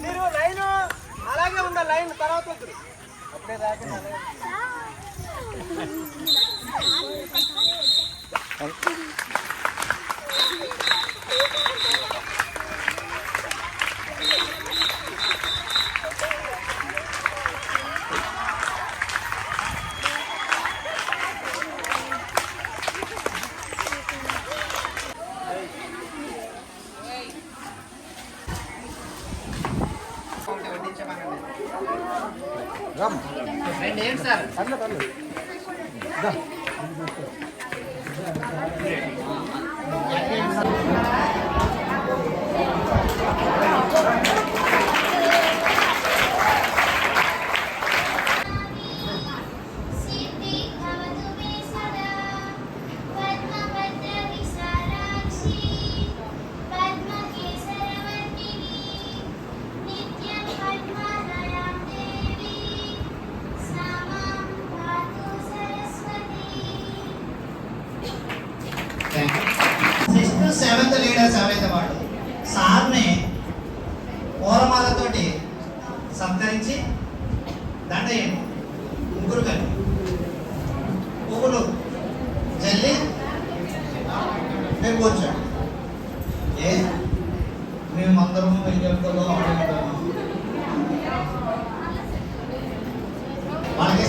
మీరు లైన్ అలాగే ఉందా, లైన్ తర్వాత అప్పుడే రాకుండా ఏంటి సార్ సెవెంత్ లీడర్స్ ఎవరైతే వాళ్ళు సార్ని పూలమాలతోటి సత్కరించి దండ వేయండి. ముగ్గురు కలిపి పువ్వులు జల్లి మేము కూర్చోండి. మేమందరము వెళ్ళిపోతాము వాళ్ళకి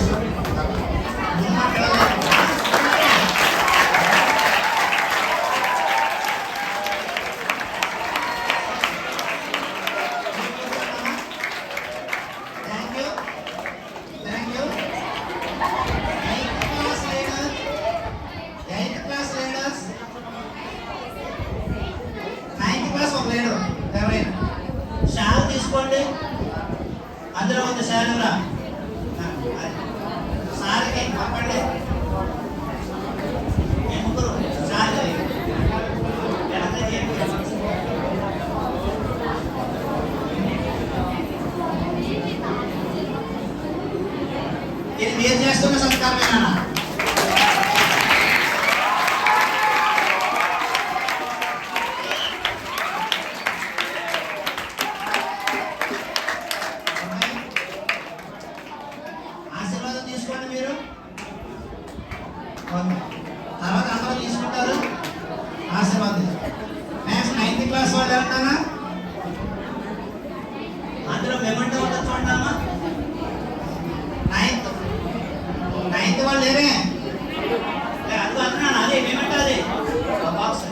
షాల్ తీసుకోండి. అందులో ఉంది శాలురా సార్కి పంపండి. ముగ్గురు షాల్ ఇది మీరు చేస్తున్న సంస్కారమేనా? తీసుకోండి మీరు. తర్వాత అందరూ తీసుకుంటారు ఆశీర్వాదం. నెక్స్ట్ 9th క్లాస్ వాళ్ళు ఎవరున్నారా? అందులో మెమంటో ఉందో చూడమ్మా. 9th వాళ్ళు లేరే? అది అంటున్నాను, అదే మెమంటో, అదే బాక్స్.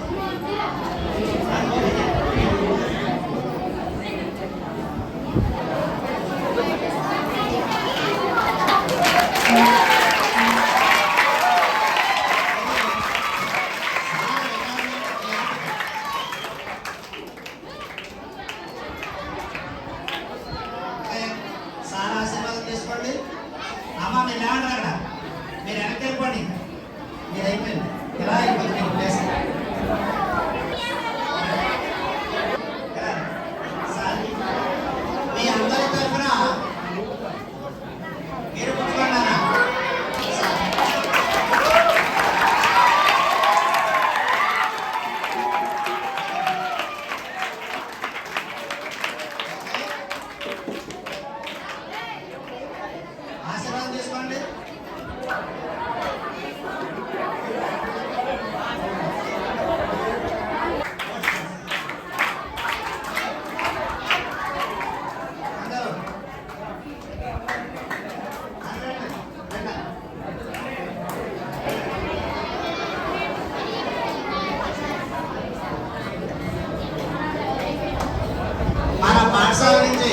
సార్ ఆశీర్వాదం తీసుకోండి. అమ్మ మీరు లేవండి, అక్కడ మీరు వెనక్కి వెళ్ళిపోండి. మీరు అయిపోయింది ఇలా అయిపోతుంది మీకు ప్లేస్. మీ అందరి తరఫున మీరు కూర్చోండి అన్న. ఆశీర్వాదం తీసుకోండి. మన పాఠశాల నుంచి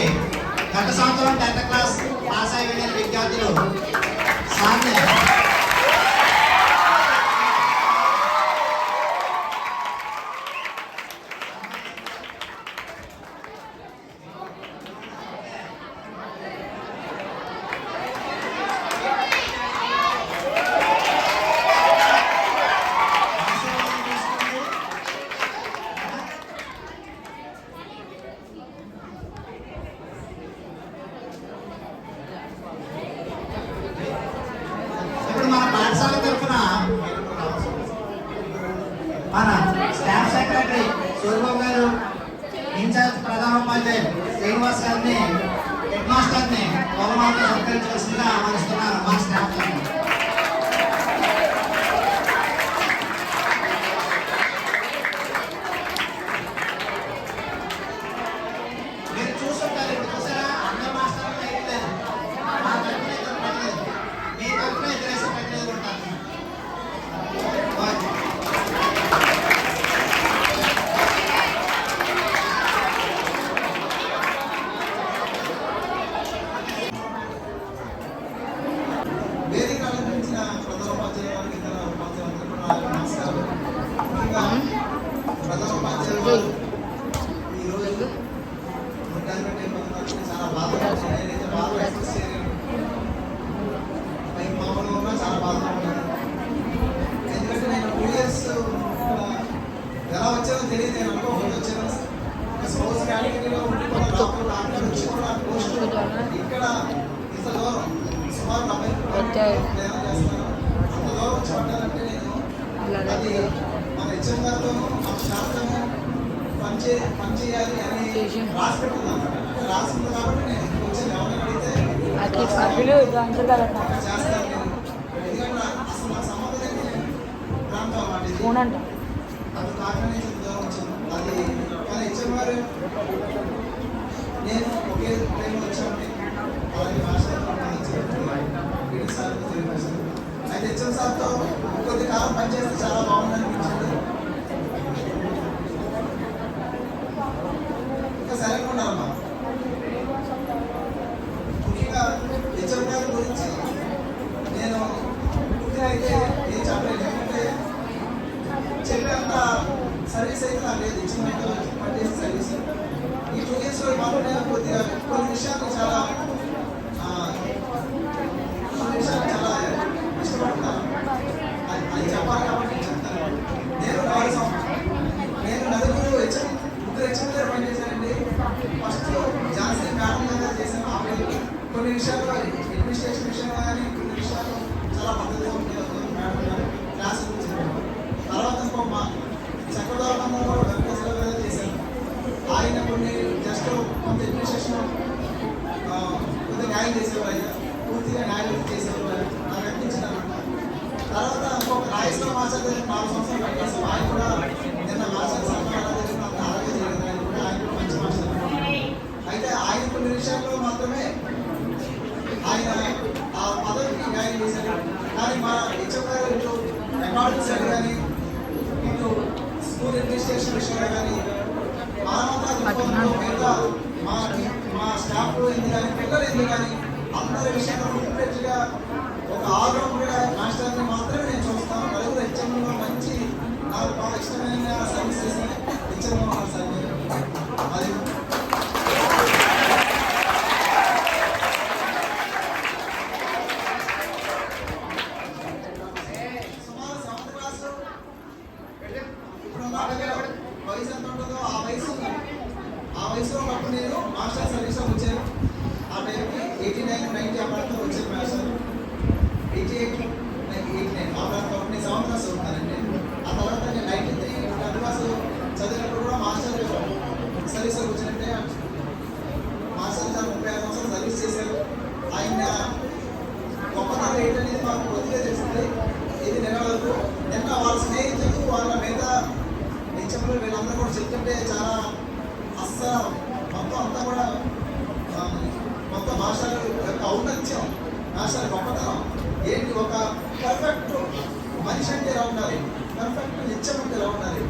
గత సంవత్సరం 10th క్లాస్ పాస్ అయి వెళ్ళిన విద్యార్థులు సార్ని మన స్టాఫ్ సెక్రటరీ సూర్యబాబు గారు, ఇన్ఛార్జ్ ప్రధానోపాధ్యాయులు శ్రీనివాస్ గారిని, హెడ్ మాస్టర్ని బహుమానంతో సత్కరించవలసిందిగా ఆహ్వానిస్తున్నారు మా స్టాఫ్ తరఫున. మీరు చూస్తుంటారు, ఇప్పుడు చూసారా అందరు మాస్టర్లు అయితే మా తరఫున ఇద్దరు పెట్టలేదు, మీ తరఫున ఇద్దరేసి పెట్టలేదు ఉంటారు. వేదిక అలంకరించిన ప్రధానోపాధ్యాయులు వారికి, ఇతర ఉపాధ్యాయులందరూ కూడా నమస్కారం. ముఖ్యంగా ప్రధానోపాధ్యాయులు వారు ఈరోజు ముఖ్యంగా చాలా బాధగా ఉంది. నేనైతే బాగా ఎక్స్ప్రెస్ చేయలేను. పైకి మామూలుగా ఉన్నా చాలా బాధగా ఉన్నాను. ఎందుకంటే నేను 2 years ఎలా వచ్చానో తెలియదు. నేను అనుకోకుండా వచ్చాను. స్పోర్ట్స్ కేటగిరీలో ఉండిపోయిన రాకుండా అక్కడ వచ్చి కూడా పోస్ట్ ఇక్కడ ఇంత దూరం సుమారు 70 ప్రయాణం చేస్తాను. అంత దూరం వచ్చి పడ్డానంటే నేను అది మన హెచ్ఎం గారితోనూ మన స్టాఫ్తోనూ పనిచేయాలి అని రాసి పెట్టుకున్నాను. రాసింది కాబట్టి నేను వచ్చాను. ఎవరిని అడిగితే చేస్తాను నేను. ఎందుకంటే అసలు నాకు సంబంధం లేని ప్రాంతం అన్నమాట ఇది. అది కాకనే దూరం వచ్చాను. అది కానీ హెచ్ఎం గారు నేను ఒకే టైంలో వచ్చామండి. అలాగే మాస్టర్ అయితే హెచ్ఎం సార్తో కొద్ది కాలం పనిచేస్తే చాలా బాగుంది అనిపించింది. ఇంకా సరిగ్గా ఉండాలమ్మా. ముఖ్యంగా హెచ్ఎం గారి గురించి నేను పూర్తిగా అయితే ఏం చెప్పలేదు. ఎందుకంటే చెప్పేంత సర్వీస్ అయితే నాకు లేదు. హెచ్ఎం గారితో పనిచేసే సర్వీస్ ఈ 2 years మాత్రం నేను కొద్దిగా కొన్ని విషయాలు చాలా ఇష్టపడుతున్నాను. అది చెప్పాలి కాబట్టి చెప్తాను. నేను నలుగురు ముగ్గురు హెచ్ఎం దగ్గర పనిచేశానండి. ఫస్ట్ ఝాన్సీ మేడం దగ్గర చేశాను. ఆమె కొన్ని విషయాలు అడ్మినిస్ట్రేషన్ విషయంలో కానీ కొన్ని విషయాలు చాలా పద్ధతిగా ఉంటాయి. మేడం గారు క్లాస్ చెప్పాను. తర్వాత ఇంకో మా చక్రధర్మంలో కూడా వెంకటేశ్వర గారు చేశాను. ఆయన కొన్ని జస్ట్ కొంత అడ్మినిస్ట్రేషన్ కొద్దిగా న్యాయం చేసేవారు. ఆయన పూర్తిగా న్యాయం చేసేవారు. నాకు అనిపించింది అనమాట. తర్వాత ఇంకొక రాజేశ్వర మాస్టర్ దగ్గర 4 సంవత్సరాలు పనిచేస్తాం. ఆయన కూడా నిన్న మాస్టర్ సంఘాల దగ్గర నాకు అలాగే జరిగింది. ఆయన కూడా మంచి మాస్టర్. అయితే ఆయన కొన్ని విషయాల్లో మాత్రమే ఆయన ఆ పదవికి న్యాయం చేశారు. కానీ మా హెచ్ఎం గారు ఇటు రికార్డు సైడ్ కానీ ఇటు స్కూల్ అడ్మినిస్ట్రేషన్ విషయంలో కానీ మిగతా మా స్టాఫ్ ఎందుకు కానీ పిల్లలు ఎందుకు కానీ అందరి విషయంలో ఫుల్గా ఒక ఆల్రౌండ్గా మాస్టర్ని మాత్రమే నేను చూస్తాను. నలుగురు హెచ్ఎంలో మంచి నాకు బాగా ఇష్టమైన సర్వీస్ చేసిన హెచ్ఎంలో ఉన్నారు సార్. అది సుమారు 7th క్లాస్ ఇప్పుడు నా దగ్గర వయసు ఎంత ఉంటుందో ఆ వయసులో ఉన్నప్పుడు నేను మాస్టర్ సర్వీస్లో వచ్చాను. ఆ టైంకి 89, 90 ఆ ప్రాంతంలో వచ్చాను మాస్టర్. 88, 89 ఆ ప్రాంతంలో నేను 7th క్లాస్ ఉంటానండి. ఆ తర్వాత నేను 93, 10th క్లాస్ చదివినప్పుడు కూడా మాస్టర్ సర్వీస్లో వచ్చినట్టే. మాస్టర్ గారు 35 సంవత్సరాలు సర్వీస్ చేశారు. ఆయన గొప్పతనం ఏంటనేది మాకు కొద్దిగా తెలిసింది. ఇది నిలవదు. నిన్న వాళ్ళ స్నేహితులు వాళ్ళ మీద హెచ్ఎంలు వీళ్ళందరూ కూడా చెప్తుంటే చాలా అస్సలు మొత్తం అంతా కూడా మొత్తం మాస్టర్ యొక్క ఔన్నత్యం, మాస్టర్ గొప్పతనం ఏంటి, ఒక పర్ఫెక్ట్ మనిషి అంటే ఎలా ఉండాలి, పర్ఫెక్ట్ హెచ్ఎం అంటే ఎలా ఉండాలి.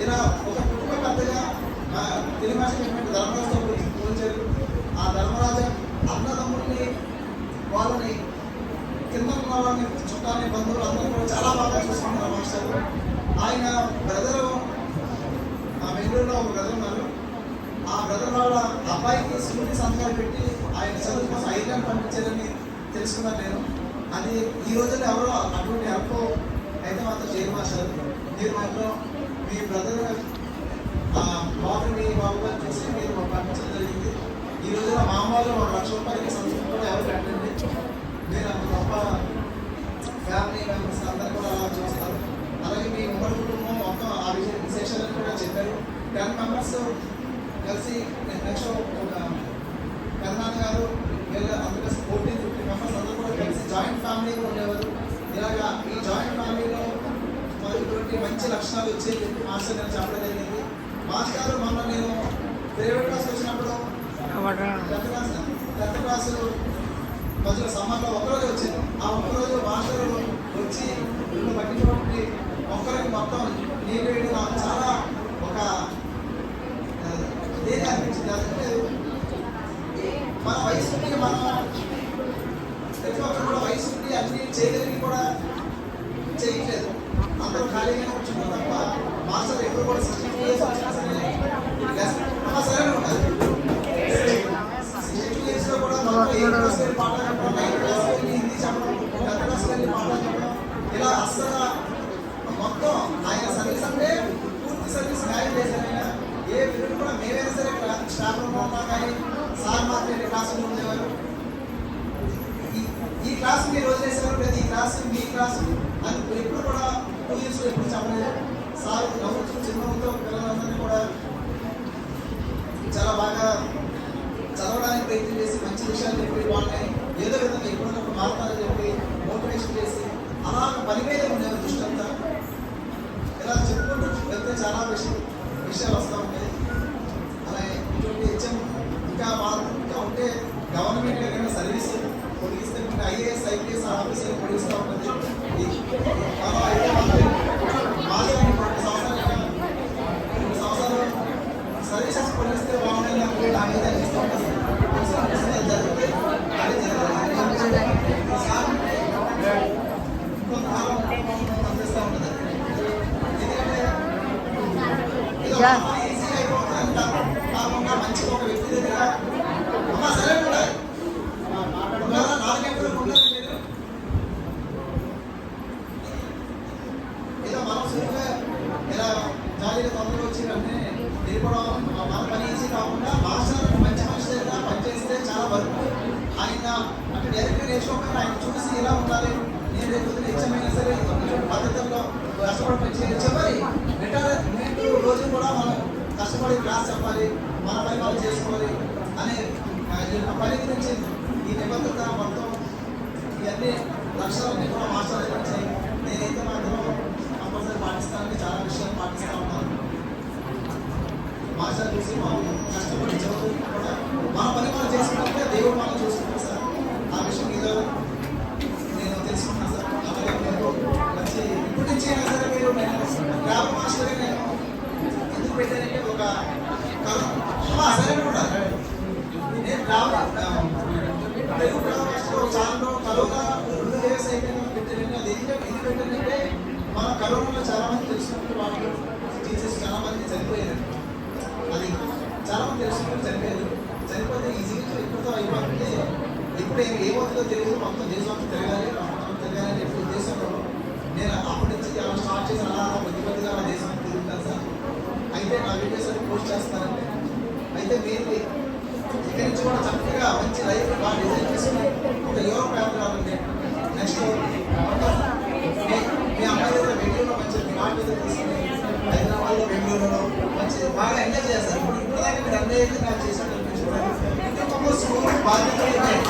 ఇలా ఒక కుటుంబ పెద్దగా తెలుగు భాష చెప్పినట్టు ధర్మరాజుతో పోల్చారు. ఆ ధర్మరాజు అన్నదమ్ముల్ని వాళ్ళని కింద ఉన్న వాళ్ళని చుట్టాలని బంధువులు అందరూ కూడా చాలా బాగా చూసుకుంటారు మాస్టర్. ఆయన బ్రదరు బెంగళూరులో ఒక బ్రదర్ ఉన్నారు. ఆ బ్రదర్ వాళ్ళ అబ్బాయికి స్కూల్కి సంతకాలు పెట్టి ఆయన చదువు కోసం ఐర్లాండ్ పంపించారని తెలుసుకున్నాను నేను. అది ఈ రోజుల్లో ఎవరో అటువంటి హెల్ప్ అయితే మాత్రం చేయరు మాస్టర్. మీరు మాత్రం మీ బ్రదర్ బాబు మీ బాబు గారు చూసి మీరు పంపించడం జరిగింది. ఈ రోజున మా అమ్మలో 1 లక్ష రూపాయలకి సంతకం కూడా ఎవరు పెట్టండి. మీరు అంత గొప్ప ఫ్యామిలీ మెంబర్స్ అందరూ కూడా అలా చూస్తారు. అలాగే మీ ఉమ్మడి కుటుంబం మొత్తం విషయాలు కూడా చెప్పారు. 10 మెంబర్స్ కలిసి నెక్స్ట్ కర్ణాటక గారు వీళ్ళ అందులో 14-15 మెంబర్స్ అందరూ కూడా కలిసి జాయింట్ ఫ్యామిలీగా ఉండేవారు. ఇలాగా ఈ జాయింట్ ఫ్యామిలీలో మనకి ఇటువంటి మంచి లక్షణాలు వచ్చేది మాస్టర్ నేను చెప్పడం జరిగింది. మాస్టర్ మొన్న నేను ప్రైవేట్ క్లాస్ వచ్చినప్పుడు 10th క్లాస్ మధ్యలో సమ్మర్లో ఒకరోజు వచ్చింది. ఆ ఒక్కరోజు మాస్టర్ వచ్చి ఇల్లు పట్టించుకోండి ఒక్కరికి మొత్తం నీళ్ళు వేయడం నాకు చాలా ఒక ఇదేగా అనిపించింది. అందుకే మన వయసుకి మనం ప్రతి ఒక్కరు కూడా వయసుకి అన్ని చేయగలిగి కూడా చేయట్లేదు. అందరూ ఖాళీగా కూర్చున్నారు తప్ప మాస్టర్ ఎప్పుడు కూడా 62 years వచ్చినా సరే ఉంటుంది. 62 years లో కూడా మనం 8 క్లాస్ వెళ్ళి పాఠాలు చెప్పడం, 9 క్లాస్ వెళ్ళి హిందీ చెప్పడం, 10th క్లాస్ వెళ్ళి పాఠాలు చెప్పడం, ఇలా అస్సలు మొత్తం ఆయన సర్వీస్ అంటే పూర్తి సర్వీస్ న్యాయం చేశారు. ఆయన ఏ విధంగా కూడా మేమైనా సరే స్టాఫ్ రూమ్లో ఉన్నా కానీ సార్ మాత్రమే క్లాస్ రూమ్ ఉండేవారు. ఈ క్లాస్ మీరు వదిలేసారు, లేదా ఈ క్లాస్ మీ క్లాసు అని ఎప్పుడు కూడా 2 years ఎప్పుడు చెప్పలేదు. సార్ నవ్వుతూ చిన్నతో పిల్లలందరినీ కూడా చాలా బాగా చదవడానికి ప్రయత్నం చేసి మంచి విషయాలు చెప్పి వాళ్ళని ఏదో విధంగా ఎప్పుడొకప్పుడు మారుతారని చెప్పి మోటివేషన్ చేసి అలా పని మీద ఉండేవారు దృష్టి అంతా. ఇలా చెప్పుకుంటూ వెళ్తే చాలా విషయాలు వస్తూ ఉంటాయి. అలాగే ఇటువంటి హెచ్ఎం ఇంకా ఉంటే గవర్నమెంట్ ఏదైనా సర్వీస్ పొడిగిస్తే IAS IPS ఆఫీసర్ పొడిగిస్తూ ఉంటుంది. మనం అయితే మాస్టర్ 2 సంవత్సరాలు సర్వీసెస్ పొడిగిస్తే బాగుంటుంది అనుకుంటే ఆమె ఇస్తూ ఉంటుంది. జరిగితే అది కొంతకాలం అందిస్తూ ఉంటుంది. ఎందుకంటే ఈజీ అయిపోతుంది కాకుండా మంచి ఒక వ్యక్తి దగ్గర అమ్మా సరే ఉండాలి 4 గంటలు ఉండాలి. మీరు ఏదో మనసుగా ఇలా జాలీగా తొందరగా వచ్చి వెంటనే వెళ్ళిపోవడం మన పని ఈజీ కాకుండా మాస్టర్ మంచి మనిషి దగ్గర పనిచేస్తే చాలా వరకు ఆయన అంటే డైరెక్ట్గా నేర్చుకోకుండా ఆయన చూసి ఇలా ఉండాలి. నేను రేపు హెచ్చమైనా సరే పద్ధతుల్లో కష్టపడి పనిచేయాలి. చివరి రిటైర్మెంట్ రోజు కూడా మనం కష్టపడి క్లాస్ చెప్పాలి, మన పని మనం చేసుకోవాలి అనే పని గురించి ఈ నిబద్ధత మొత్తం ఇవన్నీ లక్ష్యాలన్నీ కూడా మాస్టర్ దగ్గర వచ్చాయి. నేనైతే మాత్రం కంపల్సరీ పాటిస్తానని చాలా విషయాలు పాటిస్తూ ఉన్నాను. మాస్టర్ చూసి మనం కష్టపడి చదువు కూడా మన పని మనం చేసుకుంటే దేవుడు మనం చూసుకుంటాం సార్. ఆ విషయం ఇదో నేను తెలుసుకున్నాను సార్. అలాగే నేను మంచి ఇప్పటి నుంచి అయినా సరే మీరు నేను గ్రామ మాస్టర్గా నేను ఎందుకు పెట్టానంటే ఒక సరే కూడా నేను తెలుగు గ్రామ మాస్టర్ ఛానల్లో కరోనా 2 days అయిపోయినా పెట్టానండి. అది ఇది పెట్టానంటే మన కరోనాలో చాలా మంది తెలుసుకుంటే వాళ్ళు టీచర్స్ చాలా మంది చనిపోయారు. అది చాలా మంది తెలుసుకుంటూ చనిపోయారు. చనిపోతే ఈజీగా ఇప్పుడుతో అయిపోతుంది. ఇప్పుడు ఏమవుతుందో తెలియదు. మొత్తం దేశం తిరగాలి, తిరగాలని చెప్పి ఉద్దేశంలో నేను అప్పటి నుంచి అలా స్టార్ట్ చేసి అలా కొద్దిగా ఆ దేశం తిరుగుతాను సార్. అయితే నా వీడియోస్ అన్ని పోస్ట్ చేస్తానండి. అయితే మీరు ఇక్కడి నుంచి కూడా చక్కగా మంచి లైఫ్ బాగా డిజైన్ చేసుకుని ఒక యూరోప్ రావాలండి. నెక్స్ట్ మీ అమ్మాయి దగ్గర బెంగళూరులో మంచి మాట మీద తీసుకుని హైదరాబాద్లో బెంగళూరులో మంచి బాగా ఎంజాయ్ చేస్తారు. ఇప్పుడు దాకా మీరు అన్నీ అయితే నాకు చేశాను అనిపించుకోవడానికి ఇంకొక స్కూల్ బాధ్యతలు ఉన్నాయి.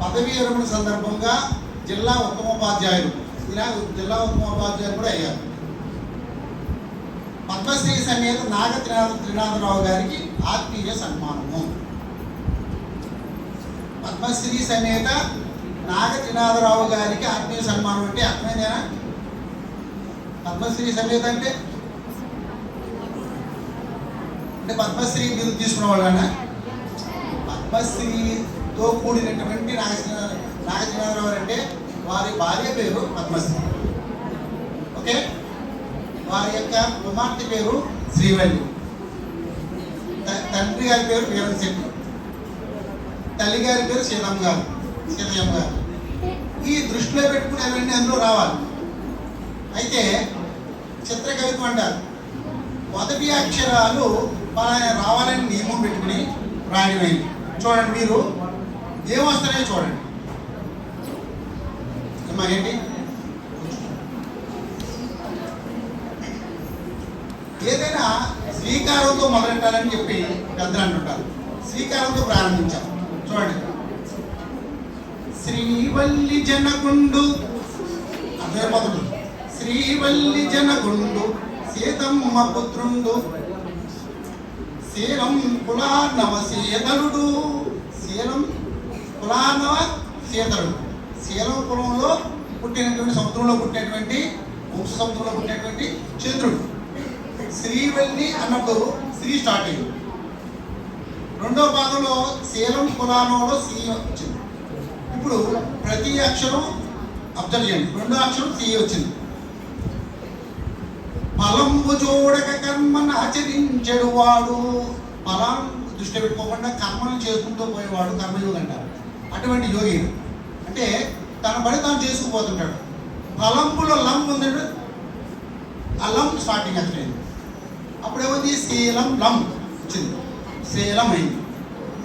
పదవీ విరమణ సందర్భంగా జిల్లా ఉత్తమోపాధ్యాయులు ఇలా జిల్లా ఉత్తమోపాధ్యాయులు కూడా అయ్యారు. పద్మశ్రీ సమేత నాగ త్రినాథరావు గారికి ఆత్మీయ సన్మానము. పద్మశ్రీ సమేత నాగ త్రినాథరావు గారికి ఆత్మీయ సన్మానం అంటే అర్థమైందేనా? పద్మశ్రీ సమేత అంటే పద్మశ్రీ బిరుదు తీసుకున్న వాళ్ళనా? పద్మశ్రీతో కూడినటువంటి నాగచంద్రరావు అంటే వారి భార్య పేరు పద్మశ్రీ. ఓకే, వారి యొక్క కుమార్తె పేరు శ్రీవల్లి. తండ్రి గారి పేరు వీరన్ శెట్టి, తల్లి గారి పేరు సీతయ్యమ్మ గారు. ఈ దృష్టిలో పెట్టుకుని అవన్నీ అందులో రావాలి. అయితే చిత్రకవిత్వం అంటారు, మొదటి అక్షరాలు పలానా రావాలని నియమం పెట్టుకుని రాయడమైంది. చూడండి, మీరు ఏమొస్తాయో చూడండి. అమ్మా ఏంటి, ఏదైనా శ్రీకారంతో మొదలెట్టాలని చెప్పి పెద్దలు అంటుంటారు. శ్రీకారంతో ప్రారంభించాం. చూడండి, శ్రీవల్లి జనగుండు అర్థమైపోతుంది. శ్రీవల్లి జనగుండు సీతమ్మ పుత్రుండు శీలం కులార్ణవ సీతలుడు. శీలం కులార్ణవ సీతలుడు, శీలం కులంలో పుట్టినటువంటి, సముద్రంలో పుట్టినటువంటి, వంశ సముద్రంలో పుట్టినటువంటి చంద్రుడు. శ్రీవల్లి అన్నప్పుడు శ్రీ స్టార్ట్ అయింది. రెండో భాగంలో శీలం కులానంలో సి వచ్చింది. ఇప్పుడు ప్రతి అక్షరం అబ్జర్వ్ చేయండి. రెండో అక్షరం సి వచ్చింది. ఫలంబు చూడక కర్మను ఆచరించడు వాడు. ఫలం దృష్టి పెట్టుకోకుండా కర్మను చేసుకుంటూ పోయేవాడు కర్మయోగి అంటారు. అటువంటి యోగి అంటే తన పని తాను చేసుకుపోతుంటాడు. ఫలంబులో లం ఉందండి, ఆ లం స్టార్టింగ్ అక్షరం. అప్పుడేముంది, శీలం లం వచ్చింది, శీలం అయింది.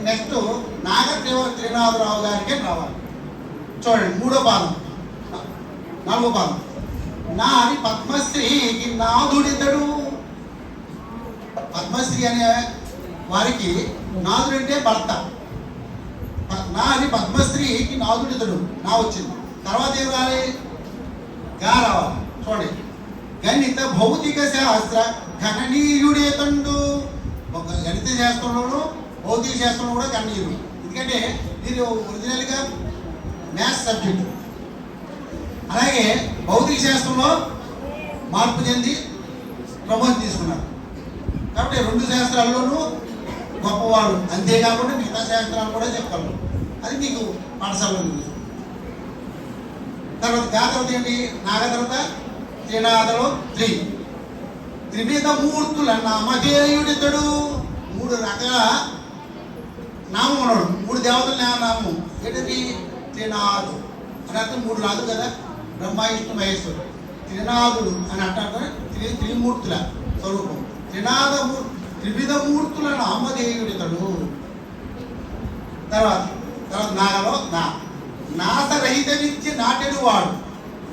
నెక్స్ట్ త్రినాథరావు గారికి రావాలి. చూడండి, మూడో పాదం, నాలుగో పాదం. నాది పద్మశ్రీకి నాదుడితడు. పద్మశ్రీ అనే వారికి నాదుడు అంటే భర్త. నాది పద్మశ్రీకి నాదుడితడు, నా వచ్చింది. తర్వాత ఏం రావాలి, గా రావాలి. చూడండి, గణిత భౌతిక శాస్త్ర గణనీయుడేతండు. ఒక గణిత శాస్త్రంలోనూ భౌతిక శాస్త్రంలో కూడా గణనీయుడు. ఎందుకంటే ఇది ఒరిజినల్గా మ్యాథ్స్ సబ్జెక్టు. అలాగే భౌతిక శాస్త్రంలో మార్పు చెంది ప్రమోషన్ తీసుకున్నారు. కాబట్టి రెండు శాస్త్రాల్లోనూ గొప్పవాడు. అంతేకాకుండా మిగతా శాస్త్రాలు కూడా చెప్పగలరు. అది మీకు పాఠశాలలో తెలుసు. తర్వాత గా తర్వాత ఏంటి, నాగ తర్వాత త్రినాథలో త్రివిధ మూర్తుల నామధేయుడితడు. మూడు రకాల నామం ఉన్నాడు. మూడు దేవతల నామం ఏంటది, త్రినాథు అని అర్థం. మూడు రాదు కదా, బ్రహ్మ విష్ణు మహేశ్వరుడు. త్రినాథుడు అని అంటారు, త్రిమూర్తుల స్వరూపం. త్రివిధ మూర్తుల నామధేయుడితడు. తర్వాత నాగలో నాశరహిత విద్య నాటెడు వాడు.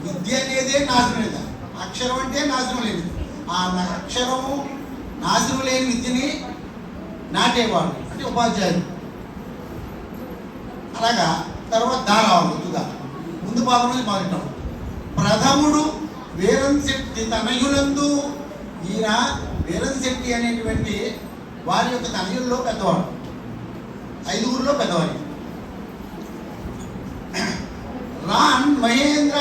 విద్య అనేదే నాశనం లేదు. అక్షరం అంటే నాశనం లేదు. ఆ అక్షరము నాశనం లేని విద్యని నాటేవాడు అంటే ఉపాధ్యాయుడు. అలాగా తర్వాత రావాలి ముందుగా, ముందు పాదం నుంచి మొదలెట్టాం. ప్రథముడు వీరన్ శెట్టి తనయులందు. ఈయన వీరన్ శెట్టి అనేటువంటి వారి యొక్క తనయుల్లో పెద్దవాడు, 5గురిలో పెద్దవాడు. రాన్ మహేంద్ర,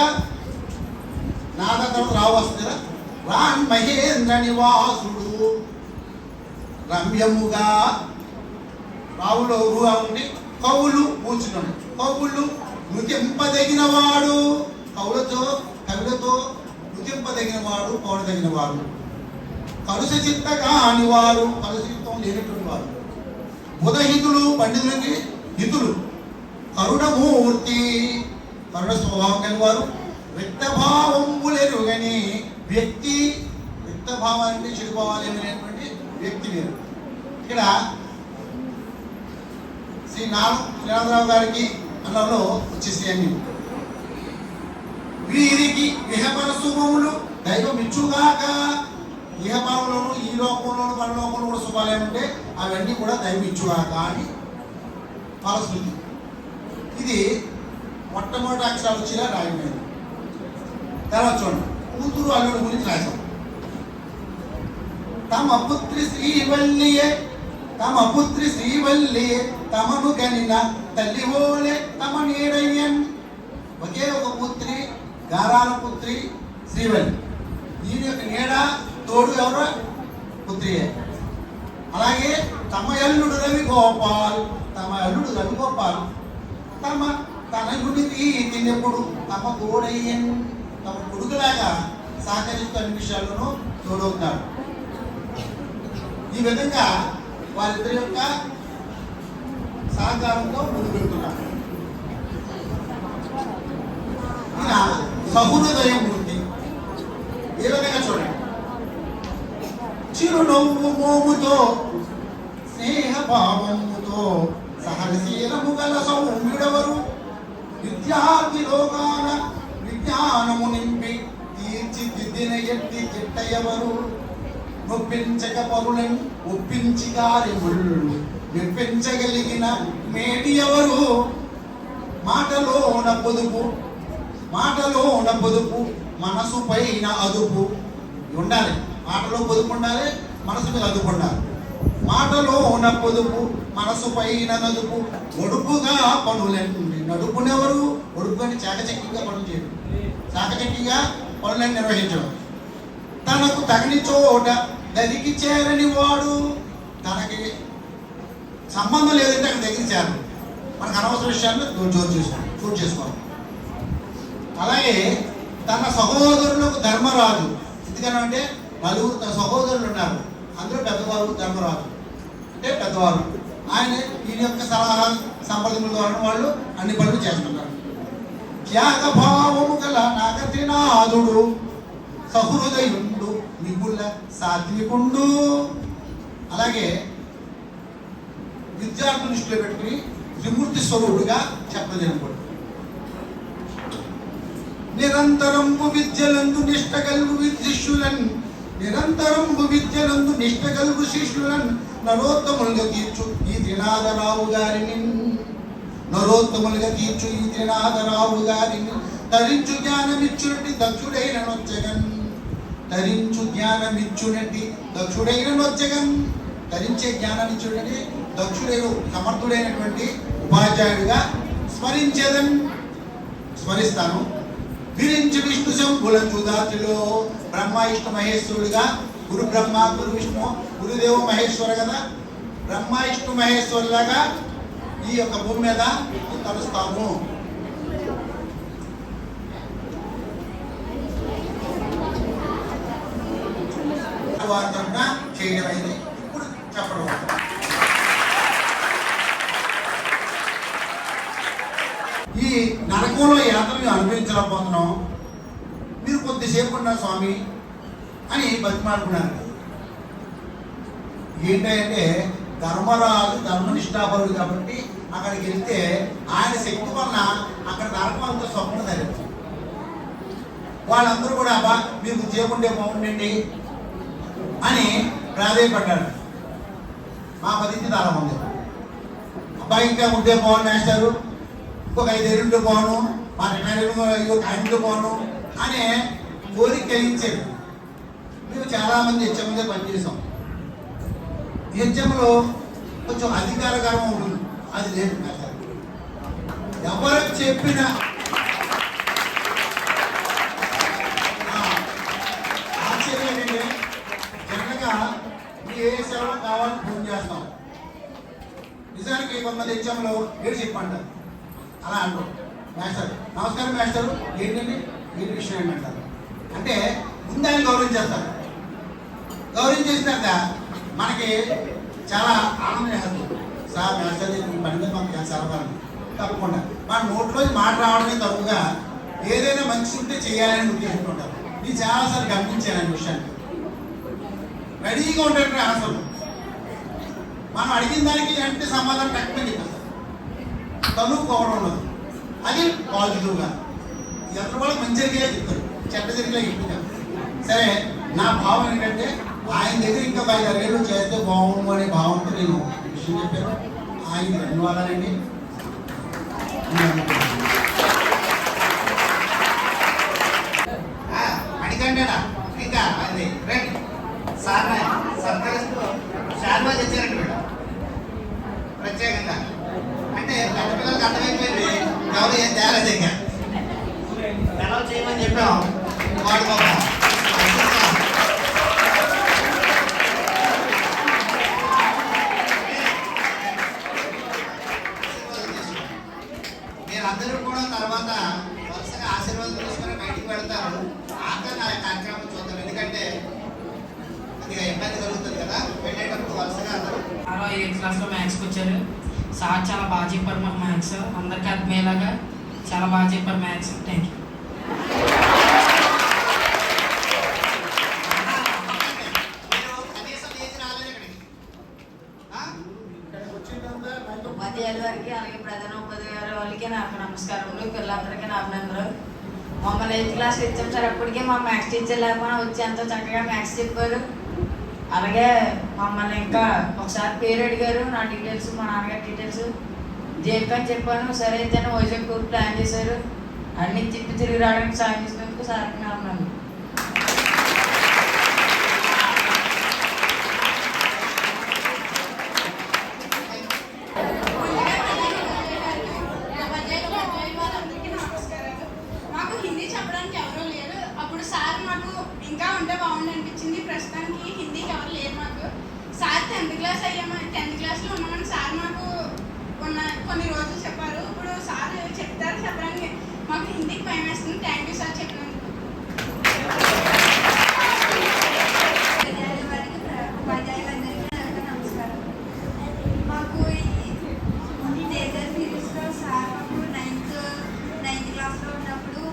నాద తర్వాత రావు వస్తుంది కదా. రాన్ మహేంద్ర నివాసుడు రమ్యముగా, రావులో ఊగా ఉండి కవులు కూర్చున్నాడు. కవులు నృతింపదగిన వాడు, కవులతో నృతింపదగిన వాడు, పౌడదగిన వాడు. కలుష చిత్త కాని వారు, కలుష చిత్తం లేనటువంటి వారు. బుధహితులు, పండితులకి హితులు. కరుణమూర్తి, కరుణ స్వభావం కలిగిన వారు. వ్యక్తభావంబులెరుగని వ్యక్తి, వ్యక్తభావాన్ని చెడుభావాలు ఏమైనటువంటి వ్యక్తి వేరు. ఇక్కడ శ్రీ త్రినాథరావు గారికి అన్నంలో వచ్చేసి అన్ని వీరికి విహపర శుభములు దైవం ఇచ్చుగాక. ఇహపరంలోను, ఈ లోకంలోను, పరలోకంలో కూడా శుభాలు ఏమంటే అవన్నీ కూడా దైవం ఇచ్చుగాక అని ఫలశ్రుతి. ఇది మొట్టమొదటి అక్షరాలు వచ్చినా రాయలేదు. తర్వాత చూడండి, కూతురు అల్లుడు గురించి రాశాం. తమ పుత్రి శ్రీవల్లియే, తమ పుత్రి శ్రీవల్లియే, తమను గనిన తల్లి ఓలే తమ నీడయ్యన్. ఒకే ఒక పుత్రి, గారాల పుత్రి శ్రీవల్లి. ఈయన యొక్క నీడ తోడు ఎవరు, పుత్రియే. అలాగే తమ అల్లుడు రవిగోపాల్, తమ అల్లుడు రవిగోపాల్ తనయుడి తిన్నప్పుడు తమ తోడయ్యన్, తమ కొడుకులాగా సహకరిస్తూ అన్ని విషయాల్లోనూ తోడవుతాడు. ఈ విధంగా వారిద్దరి యొక్క సహకారంతో ముందుకు వెళ్తున్నారు. ఈయన సహృదయం వృద్ధి ఏ విధంగా చూడండి. చిరునవ్వు మోముతో స్నేహభావముతో సహనశీలము గల సౌమ్యుడెవరు, విద్యార్థి లోకాన విజ్ఞానము నింపి తీర్చిదిద్దిన ఎట్టి చిట్టయవరు, నొప్పించక పరులను ఒప్పించి గారిముళ్ళు మెప్పించగలిగిన మేటి ఎవరు, మాటలోన పొదుపు మనసు పైన అదుపు ఉండాలి. మాటలో పొదుపు ఉండాలి, మనసు మీద అదుపు ఉండాలి. మాటలోన పొదుపు మనసు పైన నదుపు, ఒడుపుగా పనులన్నీ నడుపునెవరు, ఒడుపు అని చాకచక్యంగా పనులు చేయడం, చాకచక్యంగా పనులను నిర్వహించడం. తనకు తగిన చోట గదికి చేరని వాడు, తనకి సంబంధం లేదంటే అక్కడ దగ్గరికి చేరడు. మనకు అనవసర విషయాన్ని చోటు చేసుకోవాలి. అలాగే తన సహోదరులకు ధర్మరాజు, ఎందుకనంటే నలుగురు సహోదరులు ఉన్నారు, అందులో పెద్దవారు ధర్మరాజు అంటే పెద్దవారు. ఆయన ఈయన యొక్క సలహా సంప్రదింపుల ద్వారా వాళ్ళు అన్ని పనులు చేస్తున్నారు. త్యాగభావము గల నాగతినాథుడు సహృదయుండు మిగుల సాత్వికుండు. అలాగే విద్యార్థులు దృష్టిలో పెట్టుకుని త్రిమూర్తి స్వరూపుడుగా చెప్పజనపడు. నిరంతరంబు విద్యలందు నిష్టగల్గు శిష్యులన్, నిరంతరంబు విద్యలందు నిష్టగల్గు శిష్యులన్ నరోత్తములుగా తీర్చు ఈ త్రినాథరావు గారిని, నరోత్తములుగా తీర్చు ఈ త్రినాథరావు గారిని, తరించు జ్ఞానమిచ్చునట్టి దక్షుడైన నొచ్చగన్, తరించు జ్ఞానమిచ్చునట్టి దక్షుడైన నొచ్చగన్, తరించే జ్ఞానాన్నిచ్చునట్టి దక్షుడైన సమర్థుడైనటువంటి ఉపాధ్యాయుడిగా స్మరిస్తాను. విరించి విష్ణు శంభుల చుదాతిలో బ్రహ్మ విష్ణు మహేశ్వరుడిగా, గురు బ్రహ్మ గురు విష్ణు గురుదేవ మహేశ్వర కదా, బ్రహ్మ విష్ణు మహేశ్వరులాగా ఈ యొక్క భూమి మీద తలుస్తాము. వారి తరఫున చేయడం అయింది. ఇప్పుడు చెప్పడం ఈ నరకంలో యాత్రను అనుభవించలేకపోతున్నాం, మీరు కొద్దిసేపు ఉన్నారు స్వామి అని బతిమాడుకున్నారు. ఏంటంటే ధర్మరాజు ధర్మనిష్టాపరుడు కాబట్టి అక్కడికి వెళ్తే ఆయన శక్తి వలన అక్కడ నరకం అంతా స్వప్న ధరించారు. వాళ్ళందరూ కూడా అబ్బా మీరు కొద్దిసేపు ఉండే బాగుండండి అని ప్రాధేయపడ్డాడు. మా పద్ధతి చాలా ఉంది, అబ్బాయి ఇంకా ఉంటే బాగుండి వేస్తారు, ఇంకొక 5 ఏళ్ళు పోను, మా 2 టైంలో పోను అనే కోరిక కలిగించారు. మేము చాలామంది హెచ్ఎం మీద పనిచేసాం. హెచ్ఎంలో కొంచెం అధికారకరం ఉంటుంది, అది లేదు. ఎవరికి చెప్పిన ఆశ్చర్యం ఏంటంటే జనగా ఏ సేవ కావాలని ఫోన్ చేస్తాం. నిజానికి కొంతమంది హెచ్ఎంలో ఏడు చెప్పంటారు, అలా అంటారు. మాస్టర్ నమస్కారం మాస్టర్ ఏంటండి ఏంటి విషయం ఏంటంటారు. అంటే ముందు ఆయన గౌరవించేస్తారు. గౌరవించేసినాక మనకి చాలా ఆనందం వేస్తుంది. సార్ మాస్టర్ మీ పని మీద మాకు సెలవు తప్పకుండా మన నోట్లో మాట రావడమే తప్పుగా ఏదైనా మంచి ఉంటే చేయాలని ఉద్దేశంతో ఉంటారు. నేను చాలాసార్లు గమనించాను ఆ విషయాన్ని. రెడీగా ఉంటాడు ఆన్సర్, మనం అడిగిన దానికి అంటే సమాధానం టక్కుని చెప్పేస్తారు. తనుకోవడం ఉండదు, అది పాజిటివ్గా. ఎవరి వాళ్ళకి మంచి జరిగేలా చెప్తారు, చెడ్డ జరిగేలా చెప్తారు. సరే నా భావం ఏంటంటే ఆయన దగ్గర ఇంకా 5-6 ఏళ్ళు చేస్తే బాగుండు అనే భావంతో నేను విషయం చెప్పాను. ఆయన ధన్యవాదాలండి. అడిగంటేనా ఇంకా అది రండి సార్ సత్కరిస్తూ శాల్వా తెచ్చారండి మేడం ప్రత్యేకంగా. అంటే పెద్ద పిల్లలకి అర్థమైపోయింది ఎవరు ఏం తేడా దగ్గర ఎలా చేయమని చెప్పాం. వాడుకోక మీరందరూ కూడా తర్వాత వరుసగా ఆశీర్వాదం తీసుకొని బయటికి వెళ్తారు. ఆఖరి నా కార్యక్రమం చూద్దాం, ఎందుకంటే అది ఇబ్బంది కలుగుతుంది కదా. వెళ్ళేటప్పుడు వరుసగా అందరూ కూడా 8th క్లాస్లో మ్యాథ్స్కి వచ్చారు. సార్ చాలా బాగా చెప్పారు మాకు మ్యాథ్స్, అందరికీ అర్థమయ్యేలాగా చాలా బాగా చెప్పారు మ్యాథ్స్. Thank you. ఉపాధ్యాయుల వారికి అలాగే ప్రధాన ఉపాధ్యాయుల వాళ్ళకి నాకు నమస్కారములు. పిల్లలందరికీ నా అభినందనలు. మమ్మల్ని 8th క్లాస్ ఇచ్చాం సార్, అప్పటికే మా మ్యాథ్స్ టీచర్ లేకపోయినా వచ్చి ఎంతో చక్కగా మ్యాథ్స్ చెప్పారు. అలాగే మమ్మల్ని ఇంకా ఒకసారి పేరు అడిగారు, నా డీటెయిల్స్ మా నాన్నగారి డీటెయిల్స్ జేబుకని చెప్పాను. సరే అయితే వైజాగ్ టూర్ ప్లాన్ చేశారు. అన్ని తిరిగి రావడానికి సాయం చేసినందుకు సార్కి నా అభినందనలు. ఇంకా ఉంటే బాగుంది అనిపించింది. ప్రస్తుతానికి హిందీకి ఎవరు లేరు మాకు. సార్ 10th క్లాస్ అయ్యామని 10th క్లాస్లో ఉన్నామని సార్ మాకు కొన్ని రోజులు చెప్పారు. ఇప్పుడు సార్ చెప్పడానికి మాకు హిందీకి భయం వేస్తుంది. థ్యాంక్ యూ సార్ చెప్పినందుకు. ఉపాధ్యాయులందరికీ నమస్కారం. మాకు ఈ డేజర్ సిరీస్లో సార్ మాకు నైన్త్ క్లాస్లో ఉన్నప్పుడు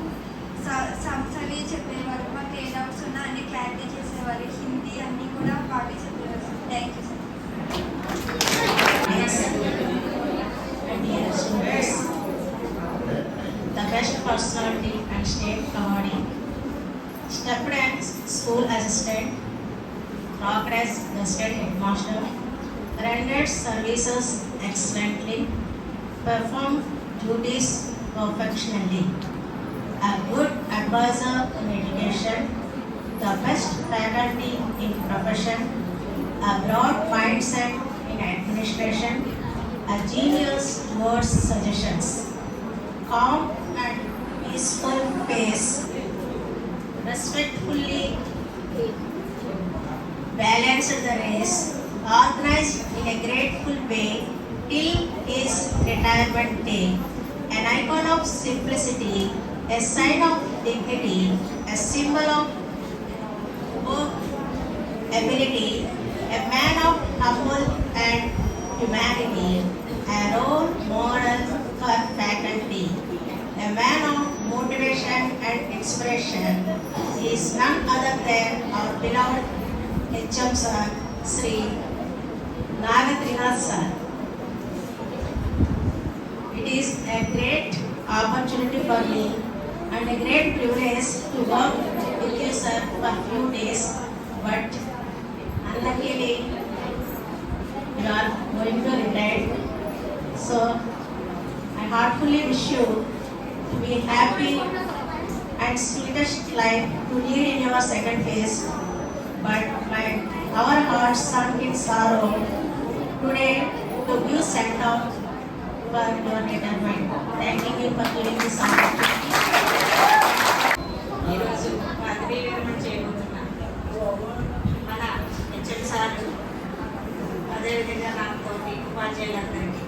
సమ్స్ అవి చెప్పేవారు. మాకు ఏ డౌట్స్ ఉన్నా అన్ని క్లారిటీ చేసేవారు. హిందీ అన్నీ కూడా బాగా చెప్పేవారు. Thank you sir. The best personality and state awardee, stepped at school assistant, talked as the state headmaster, rendered services excellently, performed duties perfectionly, a good advisor in education, the best faculty in profession, a broad mindset in administration, a genius towards suggestions, calm and peaceful pace, respectfully balanced the race, organized in a grateful way till his retirement day, an icon of simplicity, a sign of dignity, a symbol of ability, a man of humble and humanity, a role model for faculty, a man of motivation and inspiration. He is none other than our beloved HM Sir, Sri Nagatrinath Sir. It is a great opportunity for me and a great privilege to work with you, sir, for few days, but unluckily you are going to retire. So I heartfully wish you to be happy and sweetest life to lead in your second phase. But our hearts sunk in sorrow today to give send off for your retirement. Thanking you for giving this opportunity. ఈరోజు పదవీ విరమణ చేయబోతున్నాను. మన HM sir అదేవిధంగా నాతోటి ఉపాధ్యాయులందరికీ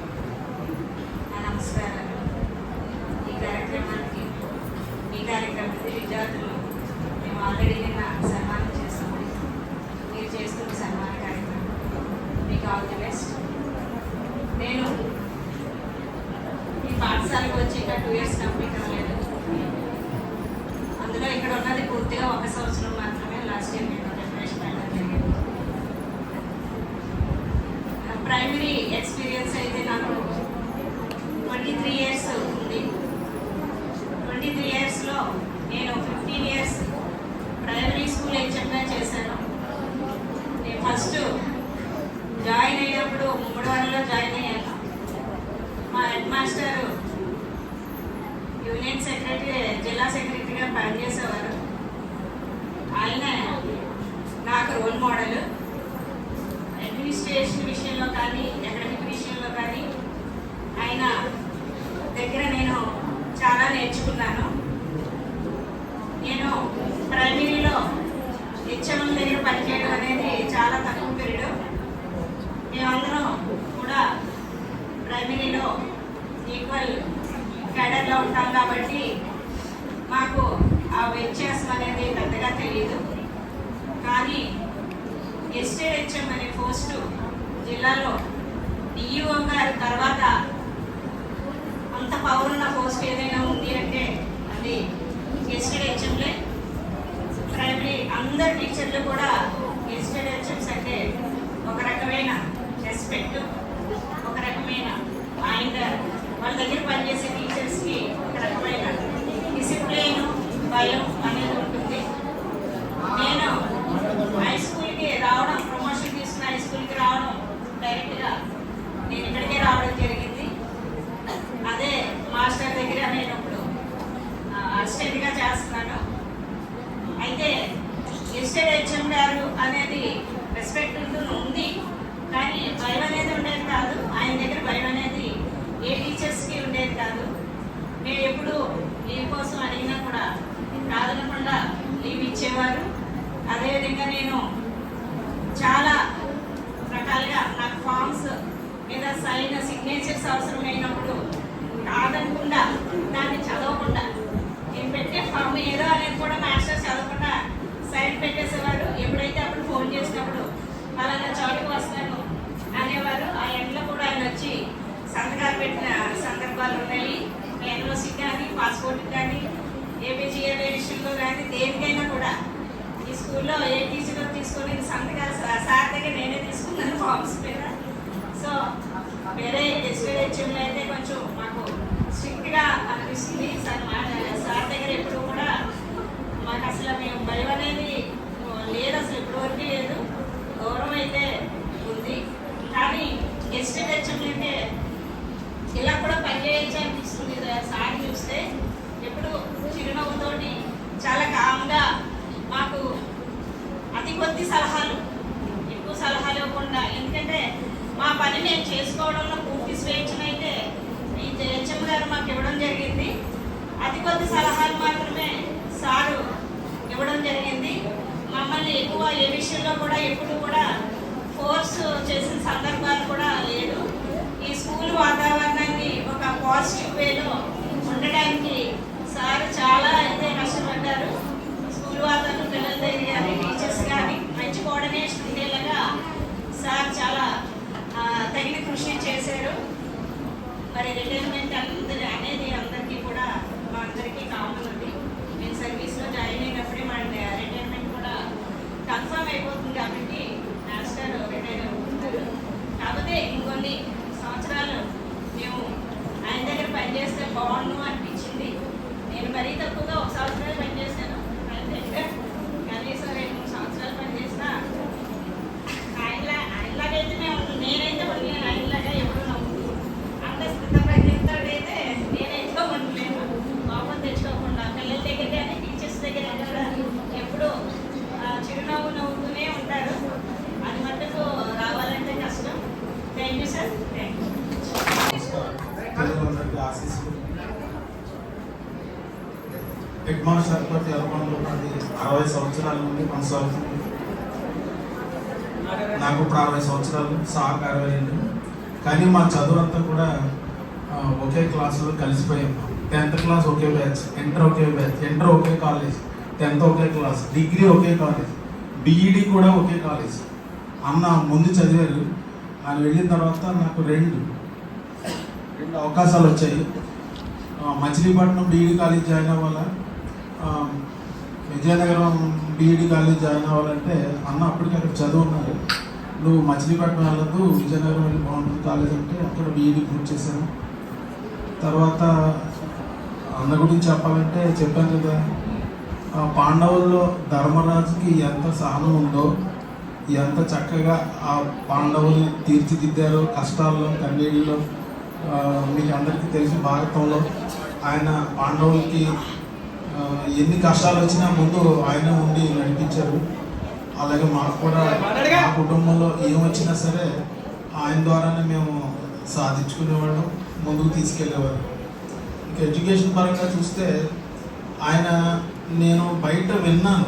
నా నమస్కారాలు. ఈ కార్యక్రమానికి విద్యార్థులు మేము ఆల్రెడీ నిన్న సన్మానం చేస్తాము. మీరు చేస్తున్న సన్మాన కార్యక్రమం మీకు ఆల్ ది బెస్ట్. నేను ఈ పాఠశాలకు వచ్చి ఇంకా 2 years కంప్లీట్ అవ్వలేదు. అందులో ఇక్కడ ఉన్నది పూర్తిగా 1 సంవత్సరం మాత్రమే. లాస్ట్ ఇయర్ నేను డెఫినేషన్ పెట్టడం జరిగింది. ప్రైమరీ ఎక్స్పీరియన్స్ అయితే నాకు 23 years ఉంది. 23 yearsలో నేను 15 years ప్రైమరీ స్కూల్ హెచ్ఎంగా చేశాను. నేను ఫస్ట్ జాయిన్ అయినప్పుడు ముమ్మడివాడలో జాయిన్ అయ్యాను. మా హెడ్ మాస్టర్ యూనియన్ సెక్రటరీ, జిల్లా సెక్రటరీగా పనిచేసేవారు. ఆయన నాకు రోల్ మోడల్. అడ్మినిస్ట్రేషన్ విషయంలో కానీ అకాడమిక్ విషయంలో కానీ ఆయన దగ్గర నేను చాలా నేర్చుకున్నాను. నేను ప్రైమరీలో హెచ్ఎం దగ్గర పనిచేయడం అనేది చాలా తక్కువ పీరియడ్. మేమందరం కూడా ప్రైమరీలో ఈక్వల్ క్యాడర్లో ఉంటాం కాబట్టి మాకు ఆ వ్యత్యాసం అనేది పెద్దగా తెలియదు. కానీ గెస్టెడ్ హెచ్ఎం అనే పోస్టు జిల్లాలో డిఈఓ గారు తర్వాత అంత పవర్ ఉన్న పోస్ట్ ఏదైనా ఉంది అంటే అది గెస్టెడ్ హెచ్ఎంలే. ప్రైమరీ అందరు టీచర్లు కూడా గెస్టెడ్ హెచ్ఎంస్ అంటే ఒక రకమైన రెస్పెక్ట్, ఒక రకమైన అండ్ వాళ్ళ దగ్గర పనిచేసే టీచర్స్కి ఒక రకమైన డిసిప్లిన్, భయం అనేది ఉంటుంది. నేను హై స్కూల్కి రావడం, ప్రమోషన్ తీసుకున్న హై స్కూల్కి రావడం డైరెక్ట్గా నేను ఇక్కడికే రావడం జరిగింది. అదే మాస్టర్ దగ్గర నేను ఇప్పుడు అసిస్టెంట్గా చేస్తున్నాను. అయితే గెస్టెడ్ హెచ్ఎం గారు అనేది రెస్పెక్ట్ ఉంది, కానీ భయం అనేది ఉండేది కాదు. ఆయన దగ్గర భయం అనేది ఏ టీచర్స్కి ఉండేది కాదు. మేము ఎప్పుడు లీవ్ కోసం అడిగినా కూడా కాదనకుండా లీవ్ ఇచ్చేవారు. అదేవిధంగా నేను చాలా రకాలుగా నాకు ఫామ్స్ మీద సైన్ సిగ్నేచర్స్ అవసరమైనప్పుడు కాదనకుండా దాన్ని చదవకుండా నేను పెట్టే ఫామ్ ఏదో అనేది కూడా మాస్టర్ చదవకుండా సైన్ పెట్టేసేవారు. ఎప్పుడైతే అప్పుడు ఫోన్ చేసినప్పుడు అలాగే చోటుకు వస్తాను అనేవారు. ఆ ఎండ్లో కూడా ఆయన వచ్చి సంతకాలు పెట్టిన సందర్భాలు ఉన్నాయి. ఎన్ఓసి కానీ, పాస్పోర్ట్ కానీ, ఏపీజీఎల్ఏ విషయంలో కానీ దేనికైనా కూడా ఈ స్కూల్లో ఏ టీచర్ తీసుకొని సంతకాలు సార్ దగ్గర నేనే తీసుకున్నాను ఫామ్స్ మీద. సో వేరే గెస్టెడ్ హెచ్ఎంలో అయితే కొంచెం మాకు స్ట్రిక్ట్గా అనిపిస్తుంది. సార్ దగ్గర ఎప్పుడు కూడా మాకు అసలు మేము భయం అనేది లేదు, అసలు ఇప్పటివరకు లేదు. గౌరవం అయితే ఉంది. కానీ గెస్టెడ్ హెచ్ఎం అంటే ఇలా కూడా పనిచేయచ్చు అనిపిస్తుంది. సార్ చూస్తే ఎప్పుడు చిరునవ్వుతోటి చాలా కామ్గా మాకు అతి కొద్ది సలహాలు, ఎక్కువ సలహాలు ఇవ్వకుండా, ఎందుకంటే మా పని మేము చేసుకోవడంలో పూర్తి స్వేచ్ఛనైతే ఈ హెచ్ఎం గారు మాకు ఇవ్వడం జరిగింది. అతి కొద్ది సలహాలు మాత్రమే సారు ఇవ్వడం జరిగింది. మమ్మల్ని ఎక్కువ ఏ విషయంలో కూడా ఎప్పుడు కూడా ఫోర్స్ చేసిన సందర్భాలు కూడా లేదు. ఈ స్కూల్ వాతావరణాన్ని ఒక పాజిటివ్ వేలో ఉండడానికి సార్ చాలా అయితే కష్టపడ్డారు. స్కూల్ వాతావరణం పిల్లల దగ్గర కానీ, టీచర్స్ కానీ మంచి కోఆర్డినేషన్ ఉండేలాగా సార్ చాలా తగిన కృషి చేశారు. మరి రిటైర్మెంట్ అనేది అందరికీ కూడా మా అందరికీ కామన్ ఉంది. నేను సర్వీస్లో జాయిన్ అయినప్పుడే మా రిటైర్మెంట్ కూడా కన్ఫర్మ్ అయిపోతుంది కాబట్టి మాస్టర్ రిటైర్ అవుతున్నారు. కాకపోతే ఇంకొన్ని సంవత్సరాలు మేము ఆయన దగ్గర పనిచేస్తే బాగుండు అనిపించింది. నేను మరీ తక్కువగా ఒక సంవత్సరాలు పనిచేశాను ఆయన దగ్గర, కనీసం 2-3 సంవత్సరాలు పనిచేసినా ఆయనలాగైతే నేనైతే ఉండలేను. ఆయనలాగా ఎప్పుడు నమ్ముతూ అంత స్థితప్రజ్ఞతోడైతే నేనైతే ఉండలేను. కోపం తెచ్చుకోకుండా పిల్లల దగ్గర కానీ టీచర్స్ దగ్గర కూడా ఎప్పుడు చిరునవ్వు నవ్వుతూనే ఉంటారు. అది మట్టుకు రావాలంటే కష్టం. Thank you sir. Thank you. Head master తోటి అనుబంధం 60 సంవత్సరాల నుండి కొనసాగుతుంది. నాకు ఇప్పుడు 60 సంవత్సరాలు, సార్ 62. కానీ మా చదువంతా కూడా ఒకే క్లాసులో కలిసిపోయాం. 10th క్లాస్ ఒకే బ్యాచ్, ఇంటర్ ఒకే బ్యాచ్, ఇంటర్ ఒకే కాలేజ్, 10th ఒకే క్లాస్, డిగ్రీ ఒకే కాలేజ్, బీఈడి కూడా ఒకే కాలేజ్. అన్న ముందు చదివారు. ఆయన వెళ్ళిన తర్వాత నాకు రెండు అవకాశాలు వచ్చాయి. మచిలీపట్నం బీఈడి కాలేజ్ జాయిన్ అవ్వాలా, విజయనగరం బీఈడి కాలేజ్ జాయిన్ అవ్వాలంటే అన్న అప్పటికి అక్కడ చదువున్నారు. నువ్వు మచిలీపట్నం వెళ్ళదు, విజయనగరం వెళ్ళి బాగుంటుంది కాలేజ్ అంటే అక్కడ బీఈడి పూర్తి చేశాను. తర్వాత అన్న గురించి చెప్పాలంటే చెప్పాను కదా, పాండవుల్లో ధర్మరాజుకి ఎంత సహనం ఉందో, ఎంత చక్కగా ఆ పాండవులు తీర్చిదిద్దారో కష్టాల్లో కన్నీళ్ళలో. మీకు అందరికీ తెలిసి భారతంలో ఆయన పాండవులకి ఎన్ని కష్టాలు వచ్చినా ముందు ఆయన ఉండి నడిపించారు. అలాగే మాకు కూడా మా కుటుంబంలో ఏమొచ్చినా సరే ఆయన ద్వారానే మేము సాధించుకునేవాళ్ళం, ముందుకు తీసుకెళ్ళేవారు. ఇంకా ఎడ్యుకేషన్ పరంగా చూస్తే ఆయన, నేను బయట విన్నాను,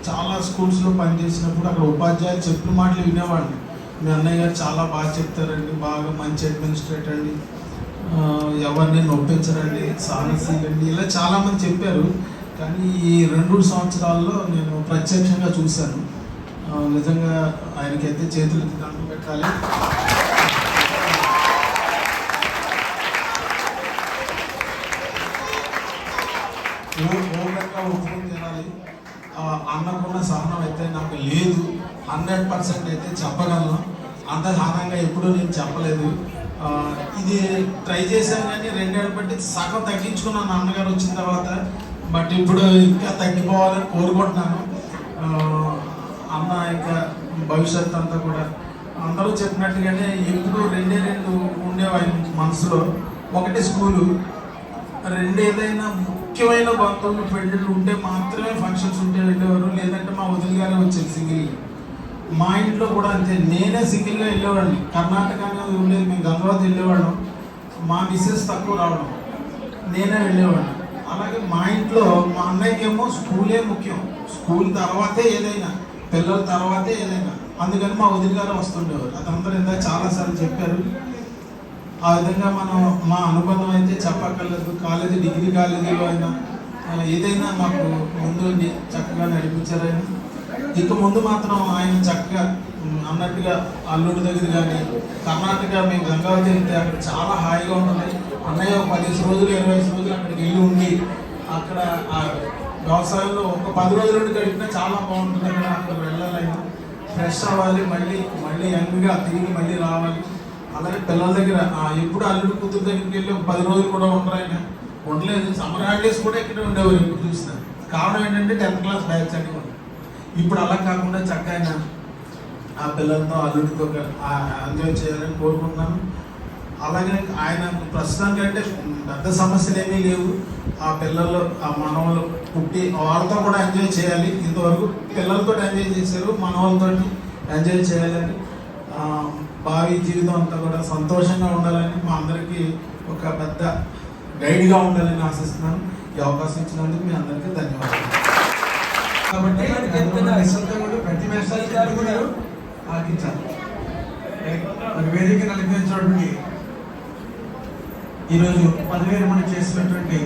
చాలా స్కూల్స్లో పనిచేసినప్పుడు అక్కడ ఉపాధ్యాయులు చెప్పిన మాటలు వినేవాడిని. మీ అన్నయ్య గారు చాలా బాగా చెప్తారండి, బాగా మంచి అడ్మినిస్ట్రేటర్ అండి, ఎవరిని నొప్పించరండి, సాహసీలండి, ఇలా చాలామంది చెప్పారు. కానీ ఈ 2 సంవత్సరాల్లో నేను ప్రత్యక్షంగా చూశాను. నిజంగా ఆయనకైతే చేతులు దండం పెట్టాలి. ఓపెన్గా ఒప్పుకొని తినాలి. అన్నకున్న సహనం అయితే నాకు లేదు, 100% అయితే చెప్పగలను. అంత సహనంగా ఎప్పుడూ నేను చెప్పలేదు. ఇది ట్రై చేశాను కానీ 2 ఏళ్ళు బట్టి సగం తగ్గించుకున్నాను అన్నగారు వచ్చిన తర్వాత. బట్ ఇప్పుడు ఇంకా తగ్గిపోవాలని కోరుకుంటున్నాను. అన్న ఇంకా భవిష్యత్ అంతా కూడా అందరూ చెప్పినట్టుగానే ఎప్పుడు 2 ఉండేవి మనసులో. ఒకటి స్కూలు, 2 ఏదైనా ముఖ్యమైన బంధువులు పెళ్ళిళ్ళు ఉంటే మాత్రమే ఫంక్షన్స్ ఉంటే వెళ్ళేవారు, లేదంటే మా వదిలిగానే వచ్చేది సింగిల్గా. మా ఇంట్లో కూడా అంతే, నేనే సింగిల్గా వెళ్ళేవాడిని. కర్ణాటక అనేది ఉండేది, మేము గంగావతి వెళ్ళేవాళ్ళం. మా మిస్సెస్ తక్కువ రావడం, నేనే వెళ్ళేవాడిని. అలాగే మా ఇంట్లో మా అన్నయ్యకి ఏమో స్కూలే ముఖ్యం, స్కూల్ తర్వాతే ఏదైనా, పిల్లల తర్వాతే ఏదైనా. అందుకని మా వదిలిగారే వస్తుండేవారు. అదంతా ఇందాక చాలాసార్లు చెప్పారు. ఆ విధంగా మనం మా అనుబంధం అయితే చెప్పక్కర్లేదు. కాలేజీ, డిగ్రీ కాలేజీలో అయినా ఏదైనా మాకు ముందు చక్కగా నడిపించారైనా. ఇక ముందు మాత్రం ఆయన చక్కగా అన్నట్టుగా అల్లుడి దగ్గర కానీ కర్ణాటక మేము గంగావతి వెళ్తే అక్కడ చాలా హాయిగా ఉంటుంది. అన్నయ్య 15 రోజులు 20 రోజులు అక్కడికి వెళ్ళి ఉండి అక్కడ వ్యవసాయంలో ఒక 10 రోజుల నుండి గడిపినా చాలా బాగుంటుంది. అక్కడ వెళ్ళాలైనా ఫ్రెష్ అవ్వాలి, మళ్ళీ యంగ్గా తిరిగి మళ్ళీ రావాలి. అలాగే పిల్లల దగ్గర ఎప్పుడు అల్లుడు కూతురు దగ్గరికి వెళ్ళి ఒక 10 రోజులు కూడా ఉండలేదు. సమ్మర్ హాలిడేస్ కూడా ఇక్కడ ఉండేవారు ఇప్పుడు చూస్తాను. కారణం ఏంటంటే 10th క్లాస్ బ్యాచ్ అని. ఇప్పుడు అలా కాకుండా చక్కగా ఆ పిల్లలతో అల్లుడితో ఎంజాయ్ చేయాలని కోరుకుంటున్నాను. అలాగే ఆయన ప్రస్తుతానికి అంటే పెద్ద సమస్యలు ఏమీ లేవు. ఆ పిల్లలు, ఆ మనవలు పుట్టి వాళ్ళతో కూడా ఎంజాయ్ చేయాలి. ఇంతవరకు పిల్లలతో ఎంజాయ్ చేశారు, మనవాళ్ళతో ఎంజాయ్ చేయాలని, భావి జీవితం అంతా కూడా సంతోషంగా ఉండాలని, మా అందరికీ ఒక పెద్ద గైడ్గా ఉండాలని ఆశిస్తున్నాను. ఈ అవకాశం ఇచ్చినందుకు మీ అందరికీ ధన్యవాదాలు. కాబట్టి ప్రతి మేస్టార్ కూడా ఆలకించాలి. మరి వేదికను అలంకరించినటువంటి ఈరోజు పదవి విరమణ చేసినటువంటి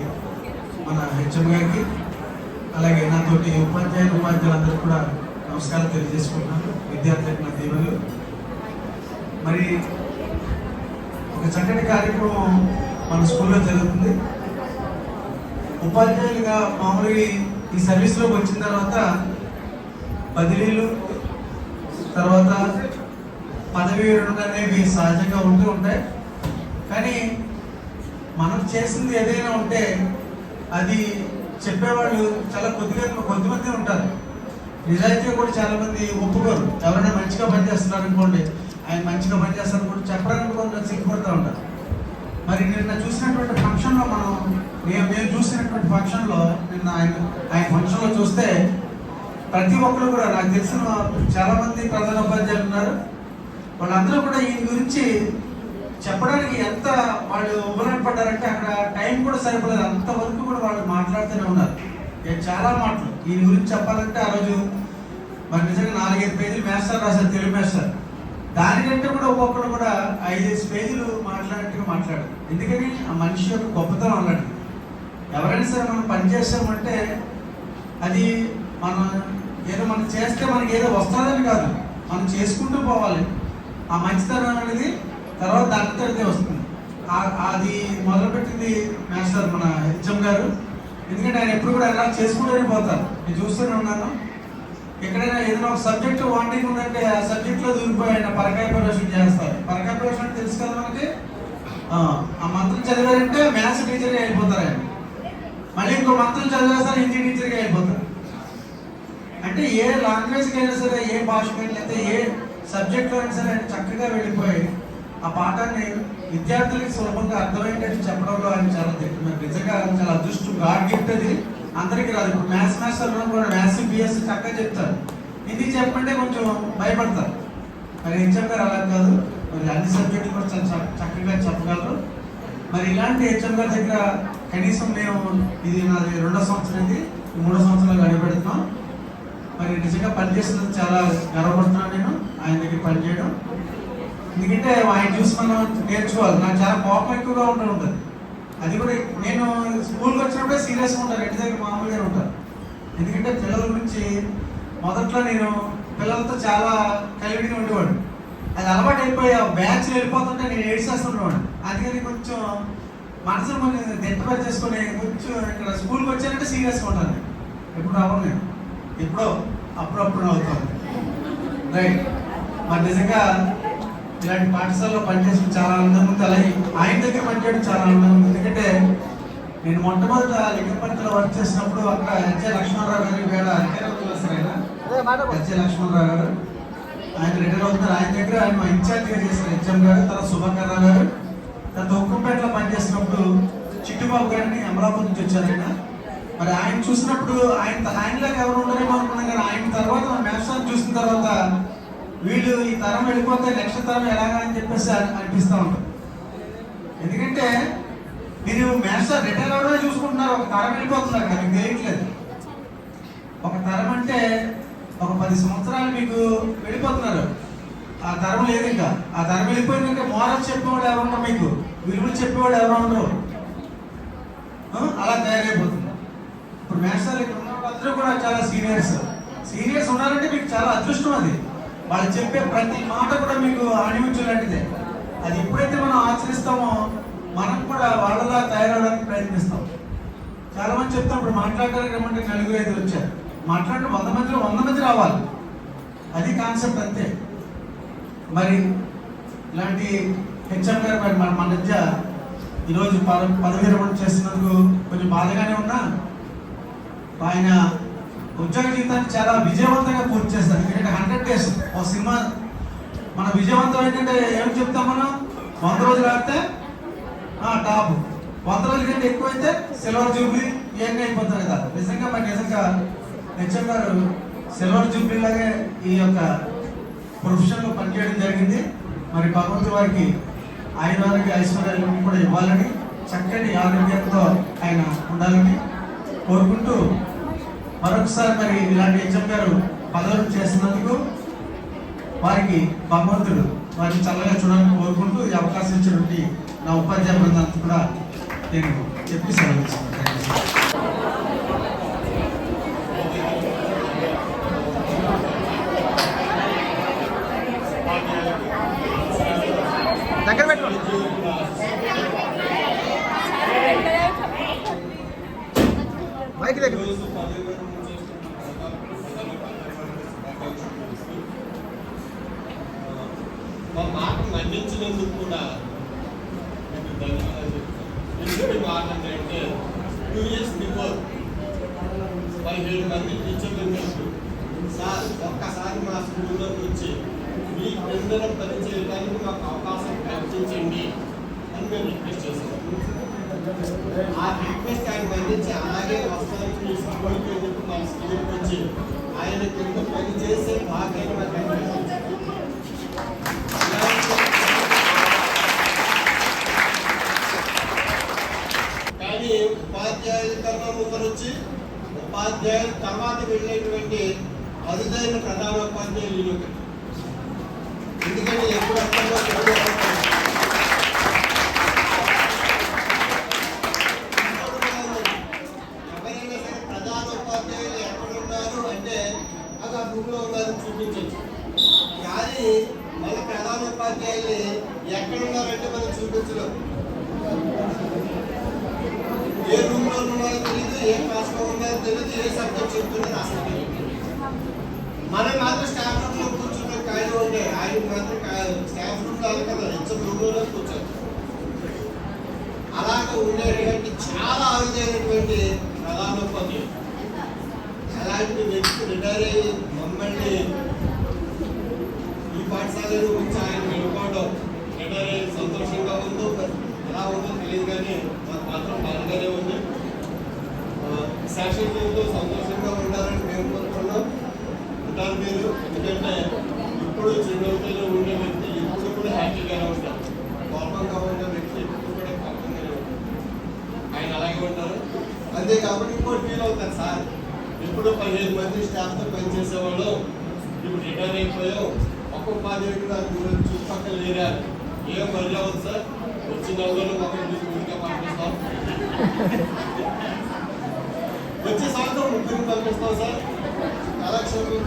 మన హెచ్ఎం గారికి, అలాగే నాతోటి ఉపాధ్యాయులందరూ కూడా నమస్కారం తెలియజేసుకుంటున్నాను. విద్యార్థులకు నా దీవెనలు. మరి ఒక చక్కటి కార్యక్రమం మన స్కూల్లో జరుగుతుంది. ఉపాధ్యాయులుగా మామూలుగా ఈ సర్వీస్లోకి వచ్చిన తర్వాత బదిలీలు, తర్వాత పదవి విరమణ అనేవి సహజంగా ఉంటూ ఉంటాయి. కానీ మనం చేసింది ఏదైనా ఉంటే అది చెప్పేవాళ్ళు చాలా కొద్దిమంది ఉంటారు. నిజాయితీగా కూడా చాలామంది ఒప్పుకోరు. ఎవరైనా మంచిగా పనిచేస్తున్నారు అనుకోండి, ఆయన మంచిగా పనిచేస్తారు కూడా చెప్పడానికి కొంచెం సిగ్గుపడుతూ ఉంటారు. మరి నిన్న చూసినటువంటి ఫంక్షన్లో మేము చూసినటువంటి ఫంక్షన్లో నిన్న ఆయన ఫంక్షన్లో చూస్తే ప్రతి ఒక్కరు కూడా, నాకు తెలిసిన చాలామంది ప్రధాన ఉపాధ్యాయులు ఉన్నారు, వాళ్ళందరూ కూడా ఈయన గురించి చెప్పడానికి ఎంత వాళ్ళు ఉపయోగపడ్డారంటే అక్కడ టైం కూడా సరిపడలేదు. అంతవరకు కూడా వాళ్ళు మాట్లాడుతూనే ఉన్నారు. చాలా మాటలు ఈయన గురించి చెప్పాలంటే ఆ రోజు మరి నిజంగా 4-5 పేజీలు మేస్టర్ రాశారు, తెలుగు మేస్టర్. దానికంటే కూడా ఒక్కొక్కరు కూడా 5-6 పేజీలు మాట్లాడినట్టుగా మాట్లాడారు. ఎందుకని ఆ మనిషి యొక్క గొప్పతనం అన్నట్టు. ఎవరైనా సరే మనం పనిచేసామంటే అది మనం చేస్తే మనకి ఏదో వస్తుందని కాదు, మనం చేసుకుంటూ పోవాలి. ఆ మంచితనం అనేది తర్వాత దానితో వస్తుంది. అది మొదలుపెట్టింది మాస్టర్ మన హెచ్ఎం గారు. ఎందుకంటే ఆయన ఎప్పుడు కూడా అలా చేసుకుంటూనే పోతారు. నేను చూస్తూనే ఉన్నాను. ఎక్కడైనా ఏదైనా ఒక సబ్జెక్ట్ వాంటింగ్ ఉందంటే ఆ సబ్జెక్ట్లో దూరిపోయి ఆయన పరకాయ ప్రవేశం చేస్తారు. పరకాయ ప్రవేశం అంటే తెలుసు కదా మనకి. ఆ మంత్రం చదివారంటే మ్యాథ్స్ టీచర్గా వెళ్ళిపోతారు ఆయన. మళ్ళీ ఇంకో మంత్రం చదివేస్తారు, హిందీ టీచర్గా వెళ్ళిపోతారు. అంటే ఏ లాంగ్వేజ్కి అయినా సరే, ఏ భాషకైనా అయితే ఏ సబ్జెక్ట్లో అయినా సరే ఆయన చక్కగా వెళ్ళిపోయి ఆ పాఠాన్ని విద్యార్థులకి సులభంగా అర్థమయ్యేటట్టు చెప్పడంలో ఆయన చాలా నిజంగా చాలా అదృష్టం, గాడ్ గిఫ్ట్. అది అందరికీ రాదు. ఇప్పుడు మ్యాథ్స్ మాస్టర్లో కూడా మ్యాథ్స్ బిఎస్ చక్కగా చెప్తారు, హిందీ చెప్పంటే కొంచెం భయపడతారు. మరి హెచ్ఎం గారు అలా కాదు, మరి అన్ని సబ్జెక్టులు కూడా చాలా చక్కగా చెప్పగలరు. మరి ఇలాంటి హెచ్ఎం గారి దగ్గర కనీసం మేము ఇది నాది 2వ సంవత్సరం, ఇది 3వ సంవత్సరంలో అడిగిపెడుతున్నాం. మరి నిజంగా పనిచేసినందుకు చాలా గర్వపడుతున్నాను నేను ఆయన దగ్గర పనిచేయడం. ఎందుకంటే ఆయన చూసి మనం నేర్చుకోవాలి. నాకు చాలా కోపం ఎక్కువగా ఉంటుంది. అది కూడా నేను స్కూల్కి వచ్చినప్పుడే సీరియస్గా ఉంటాను, ఇంటి దగ్గర మామూలుగానే ఉంటాను. ఎందుకంటే పిల్లల గురించి మొదట్లో నేను పిల్లలతో చాలా కలివిడిగా ఉండేవాడు. అది అలవాటు అయిపోయి ఆ బ్యాచ్ వెళ్ళిపోతుంటే నేను ఏడ్చేస్తుండేవాడు. అందుకని కొంచెం మనసును కొంచెం దిట్టపరి చేసుకుని కొంచెం ఇక్కడ స్కూల్కి వచ్చానంటే సీరియస్గా ఉంటాను. ఎప్పుడు అవ్వను నేను, ఎప్పుడో అప్పుడప్పుడు అవుతాను. రైట్. మరి నిజంగా ఇలాంటి పాఠశాలలో పనిచేసి చాలా ఆనందంగా ఉంది. అలాగే ఆయన దగ్గర పనిచేయడం చాలా ఆనందంగా ఉంది. ఎందుకంటే నేను మొట్టమొదట లింగపల్లిలో వర్క్ చేసినప్పుడు అక్కడ హెచ్ఏ లక్ష్మణరావు గారి వేళ హెచ్ఏ లక్ష్మణరావు గారు ఆయన రిటైర్ అవుతున్నారు. ఆయన దగ్గర ఆయన మా ఇన్ఛార్జ్గా చేసిన హెచ్ఎం గారు, తర్వాత సుభాకర్ గారు, తర్వాత ఉక్కంపేటలో పనిచేసినప్పుడు చిట్టుబాబు గారిని అమరావతి నుంచి వచ్చారు ఆయన. మరి ఆయన చూసినప్పుడు ఆయనలాగా ఎవరు ఉండరేమో అనుకున్నాం, కానీ ఆయన తర్వాత మన మేషాన్ని చూసిన తర్వాత వీళ్ళు ఈ తరం వెళ్ళిపోతే నెక్స్ట్ తరం ఎలాగా అని చెప్పేసి అనిపిస్తూ ఉంటుంది. ఎందుకంటే మీరు మేషాలు రిటైర్ అవడమే చూసుకుంటున్నారు, ఒక తరం వెళ్ళిపోతున్నారు కదా, మీకు తెలియట్లేదు. ఒక తరం అంటే ఒక 10 సంవత్సరాలు మీకు వెళ్ళిపోతున్నారు, ఆ తరం లేదు. ఇంకా ఆ తరం వెళ్ళిపోయిందంటే మోరల్స్ చెప్పేవాడు ఎవరు ఉండరు, మీకు విలువలు చెప్పేవాడు ఎవరు ఉండరు. అలా తయారైపోతుంది. ఇప్పుడు మేషాలు ఇక్కడ ఉన్న వాళ్ళందరూ కూడా చాలా సీనియర్స్ ఉన్నారంటే మీకు చాలా అదృష్టం. అది వాళ్ళు చెప్పే ప్రతి మాట కూడా మీకు ఆణిముత్యం లాంటిదే. అది ఎప్పుడైతే మనం ఆచరిస్తామో మనం కూడా వాళ్ళలా తయారవడానికి ప్రయత్నిస్తాం. చాలా మంది చెప్తాం, ఇప్పుడు మాట్లాడడానికి రమ్మంటే 4-5 వచ్చారు, మాట్లాడిన 100 మందిలో 100 మంది రావాలి, అది కాన్సెప్ట్ అంతే. మరి ఇలాంటి హెచ్ఎం గారు మరి మన మధ్య ఈరోజు పదవి విరమణ చేస్తున్నందుకు కొంచెం బాధగానే ఉన్నా, ఆయన ఉద్యోగ జీవితాన్ని చాలా విజయవంతంగా పూర్తి చేస్తారు. ఎందుకంటే 100 days ఒక సినిమా మన విజయవంతం ఏంటంటే ఏమి చెప్తాం మనం, 100 రోజులు ఆడితే టాప్, 100 రోజుల కంటే ఎక్కువైతే సిల్వర్ జూబ్లీ ఏం అయిపోతుంది కదా. నిజంగా హెచ్ఎం గారు సిల్వర్ జూబ్లీ లాగే ఈ యొక్క ప్రొఫెషన్లో పనిచేయడం జరిగింది. మరి భగవంతుడి వారికి ఆయుర్వేదానికి ఐశ్వర్యాలను కూడా ఇవ్వాలని, చక్కటి ఆరోగ్యంతో ఆయన ఉండాలని కోరుకుంటూ మరొకసారి మరి ఇలాంటి హెచ్ఎం గారు పదవులు చేస్తున్నందుకు వారికి భగవంతుడు వారిని చల్లగా చూడాలని కోరుకుంటూ ఈ అవకాశం ఇచ్చినటువంటి నా ఉపాధ్యాయ బృందానికి కూడా నేను చెప్పి సెలవిస్తున్నాను. దగ్గర పెట్టుకోండి. మైక్ దగ్గర మా మాట మన్నించినందుకు కూడా మీకు ధన్యవాదాలు. ఎందుకు మాట అంటే 2 years బిఫోర్ 17 మంది టీచర్లు ఉన్నారు సార్, ఒక్కసారి మా స్కూల్లోకి వచ్చి మీ పిల్లల పని చేయడానికి మాకు అవకాశం కల్పించండి అని మేము రిక్వెస్ట్ చేశాము. ఆ రిక్వెస్ట్ ఆయన మన్నించి అలాగే వస్తానికి మీ స్కూల్కి ఎందుకు మా స్కూల్కి వచ్చి ఆయన కింద పని చేసే భాగ్యాన్ని మాకు అనిపించింది. కానీ ఉపాధ్యాయుల కన్నా ముందర వచ్చి ఉపాధ్యాయుల తర్వాత వెళ్ళేటువంటి అరుదైన ప్రధాన ఉపాధ్యాయులు. ఎందుకంటే ఎప్పుడు అర్థంలో ఎవరైనా సరే ప్రధాన ఉపాధ్యాయులు ఎక్కడున్నారు అంటే అది ఆ రూమ్లో ఉన్నారని చూపించవచ్చు. కానీ మన ప్రధాన ఉపాధ్యాయులు ఎక్కడున్నారంటే మనం చూపించలేము. ఏ రూమ్లో ఉన్నారో తెలియదు, ఏ క్లాస్లో ఉన్నారో తెలియదు, ఏ సబ్జెక్ట్ చెప్తున్నారో అసలు తెలియదు. మనం మాత్రం స్టాఫ్ రూమ్లో కూర్చున్న ఖాళీ ఉండే, ఆయన మాత్రం స్టాఫ్ రూమ్లో కదా హెచ్ఎం రూమ్లోనే కూర్చోరు. అలాగే ఉండేటువంటి చాలా అరుదైనటువంటి ప్రధానోపాధ్యాయులు. అలాంటి వ్యక్తి రిటైర్ అయ్యి మమ్మల్ని ఈ పాఠశాలలో ఉంచి ఆయన వెళ్ళిపోవడం రిటైర్ అయ్యి సంతోషంగా ఉందో ఎలా ఉందో తెలియదు, కానీ మాకు మాత్రం బాధగానే ఉంది. శాశ్వతంతో సంతోషంగా ఉండాలని మేము కోరుకున్నాం. ఉంటారు మీరు, ఎందుకంటే ఇప్పుడు చిన్నపిల్లలు ఉండే వ్యక్తి ఇప్పుడు కూడా హ్యాపీగానే ఉంటారు. కోపంగా ఉండే వ్యక్తి ఇప్పుడు కూడా కోపంగానే ఉంటారు. ఆయన అలాగే ఉంటారు. అంతే కాబట్టి ఇంకోటి ఫీల్ అవుతారు సార్, ఇప్పుడు 15 మంది స్టాఫ్తో పనిచేసేవాళ్ళు ఇప్పుడు రిటైర్ అయిపోయాం, ఒక్క ఉపాధ్యాయుడు చుట్టుపక్కల లేరా, ఏం మళ్ళీ అవుతుంది సార్, వచ్చిన వాళ్ళు మొత్తం ఊరికే పంపిస్తాం, వచ్చే సంవత్సరం 3 పంపిస్తాం సార్, కలెక్షన్లు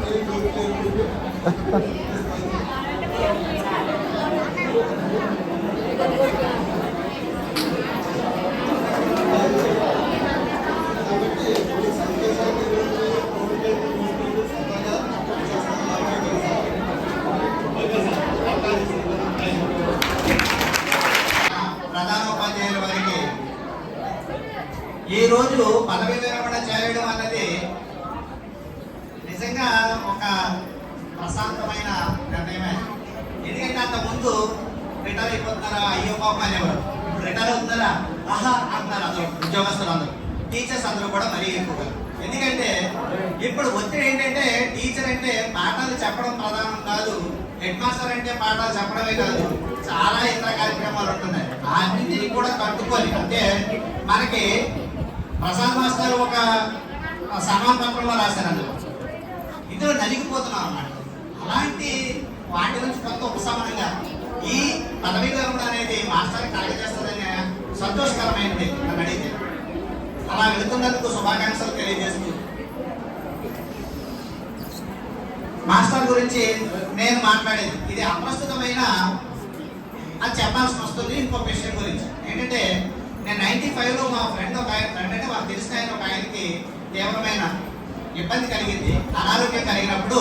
ఈరోజు పదవి విరమణ చేయడం అన్నది నిజంగా ఒక ప్రశాంతమైన నిర్ణయమే. ఎందుకంటే అంతకుముందు రిటైర్ అయిపోతున్నారా అయ్యో పాపం అనేవారు. ఇప్పుడు రిటైర్ అవుతున్నారా ఆహా అంటున్నారు అందరూ, ఉద్యోగస్తులు అందరూ, టీచర్స్ అందరూ కూడా మరీ ఎక్కువగా. ఎందుకంటే ఇప్పుడు ఒత్తిడి ఏంటంటే టీచర్ అంటే పాఠాలు చెప్పడం ప్రధానం కాదు, హెడ్ మాస్టర్ అంటే పాఠాలు చెప్పడమే కాదు, చాలా ఇతర కార్యక్రమాలు ఉంటున్నాయి. అన్నింటినీ కూడా తట్టుకొని, అంటే మనకి ప్రసాద్ మాస్టర్ ఒక సమాన పత్రంలో రాశారు, ఇందులో నలిగిపోతున్నాం అన్నమాట. అలాంటి వాటి నుంచి కొంత ఉపశమనంగా ఈ పదవీ విరమణ అనేది మాస్టర్ కలగజేస్తుందనే సంతోషకరమైనది నన్ను అడిగితే. అలా వెళుతున్నందుకు శుభాకాంక్షలు తెలియజేస్తూ, మాస్టర్ గురించి నేను మాట్లాడేది ఇది అప్రస్తుతమైన అది చెప్పాల్సి వస్తుంది. ఇంకొక విషయం గురించి ఏంటంటే, నేను 95లో మా ఫ్రెండ్ అంటే మాకు తెలిసిన ఆయన ఒక ఆయనకి తీవ్రమైన ఇబ్బంది కలిగింది, అనారోగ్యం కలిగినప్పుడు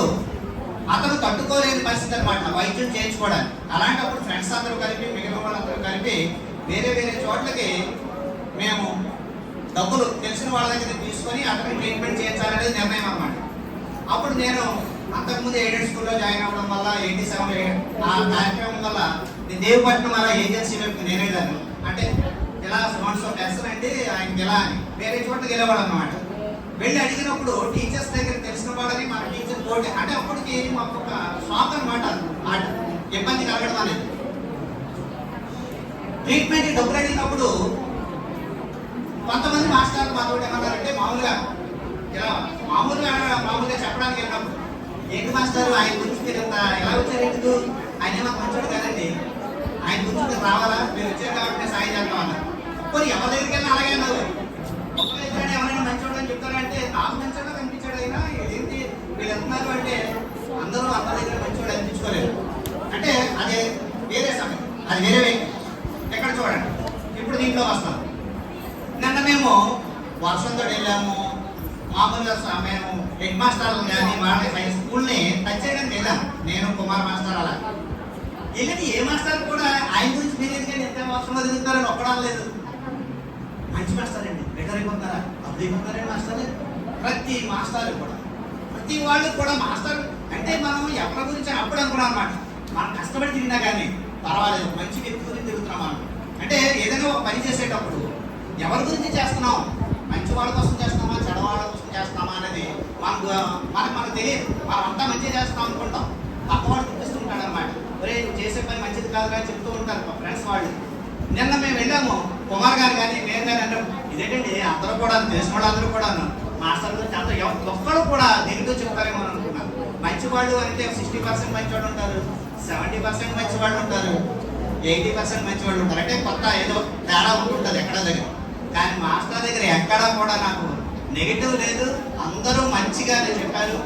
అతను తట్టుకోలేని పరిస్థితి అనమాట వైద్యం చేయించుకోవడానికి. అలాంటప్పుడు ఫ్రెండ్స్ అందరూ కలిపి, మిగిలిన వాళ్ళందరూ కలిపి వేరే వేరే చోట్లకి మేము డబ్బులు తెలిసిన వాళ్ళ దగ్గర తీసుకొని అతనికి ట్రీట్మెంట్ చేయించాలనేది నిర్ణయం అన్నమాట. అప్పుడు నేను అంతకుముందు ఎయిడెడ్ స్కూల్లో జాయిన్ అవ్వడం వల్ల 87 ఆ కార్యక్రమం వల్ల నేను దేవపట్నం అలా ఏజెన్సీ వైపు నేనేదాను. అంటే ఇలా సో టెస్ట్ అంటే ఆయనకి ఎలా అని వేరే చోట్లకి వెళ్ళేవాడు అన్నమాట. వెళ్ళి అడిగినప్పుడు టీచర్స్ దగ్గర తెలిసిన వాళ్ళని మన టీచర్ తోటి, అంటే అప్పటికి మాకు ఒక షాక్ అనమాట ఇబ్బంది కలగడం అనేది. ట్రీట్మెంట్ డబ్బులు అడిగినప్పుడు కొంతమంది మాస్టర్లు మాతో ఏమన్నారంటే, మామూలుగా చెప్పడానికి వెళ్ళినప్పుడు, ఏంటి మాస్టర్ ఆయన గురించి మీరు ఎలా వచ్చారు, ఎందుకు ఆయన ఏమో మంచోడు కదండి, ఆయన గురించి మీరు రావాలా, మీరు వచ్చారు కాబట్టి నేను సాయం చేద్దాం అన్నారు. కొన్ని ఎవరి దగ్గరికి వెళ్ళినా అలాగే అన్నారు. ఎవరైనా మంచోడు అని చెప్తారంటే నాకు మంచోడు కనిపించాడు అయినా ఏంటి వీళ్ళు వెళ్తున్నారు అంటే అందరూ అందరి దగ్గర మంచోడు అనిపించుకోలేదు. అంటే అదే వేరే సమయం, అది వేరే వ్యక్తి. ఎక్కడ చూడండి, ఇప్పుడు దీంట్లో వస్తాం. నిన్న మేము వర్షంతో వెళ్ళాము, మామూలుగా మేము హెడ్ మాస్టర్లు కానీ వాళ్ళ స్కూల్ని టచ్ చేయడానికి వెళ్ళాము. నేను కుమార్ మాస్టర్ అలా వెళ్ళి ఏ మాస్టర్ కూడా ఆయన గురించి మీరు ఎందుకంటే ఎంత వర్షంలో తిరుగుతారని ఒక్కడం లేదు. మంచి మాస్టర్ అండి, రిటైర్ అయిపోతారా, అప్పుడు అయిపోతారండి మాస్టర్. ప్రతి మాస్టర్ కూడా, ప్రతి వాళ్ళు కూడా మాస్టర్ అంటే మనం ఎవరి గురించి అప్పుడు అనుకున్నాం అన్నమాట. మనం కష్టపడి తిరిగినా కానీ పర్వాలేదు, మంచి వ్యక్తి గురించి తిరుగుతున్నాం మనం. అంటే ఏదైనా ఒక పని చేసేటప్పుడు ఎవరి గురించి చేస్తున్నాం, మంచి వాళ్ళ కోసం చేస్తున్నామా, చెడవాళ్ళ కోసం చేస్తున్నామా అనేది మనకు తెలియదు. మనం అంతా మంచిగా చేస్తున్నాం అనుకుంటాం, పక్కవాడు చూపిస్తూ ఉంటాడు అనమాట. ఒరే నువ్వు చేసే పని మంచిది కాదు కానీ చెప్తూ ఉంటారు మా ఫ్రెండ్స్ వాళ్ళు. నిన్న మేము వెళ్ళాము, కుమార్ గారు కానీ నేను కానీ అంటే ఇదేంటండి అందరూ కూడా తెలిసిన వాళ్ళందరూ కూడా మాస్టర్ గురించి అందరూ ఒక్కరు కూడా నెగిటివ్ చెప్తారేమో అనుకున్నారు. మంచి వాళ్ళు అంటే 60% మంచి వాళ్ళు ఉంటారు, 70% మంచి వాళ్ళు ఉంటారు, 80% మంచి వాళ్ళు ఉంటారు. అంటే కొత్త ఏదో తేడా ఉంటుంటుంది ఎక్కడ దగ్గర. కానీ మాస్టర్ దగ్గర ఎక్కడా కూడా నాకు నెగిటివ్ లేదు, అందరూ మంచిగానే చెప్పారు.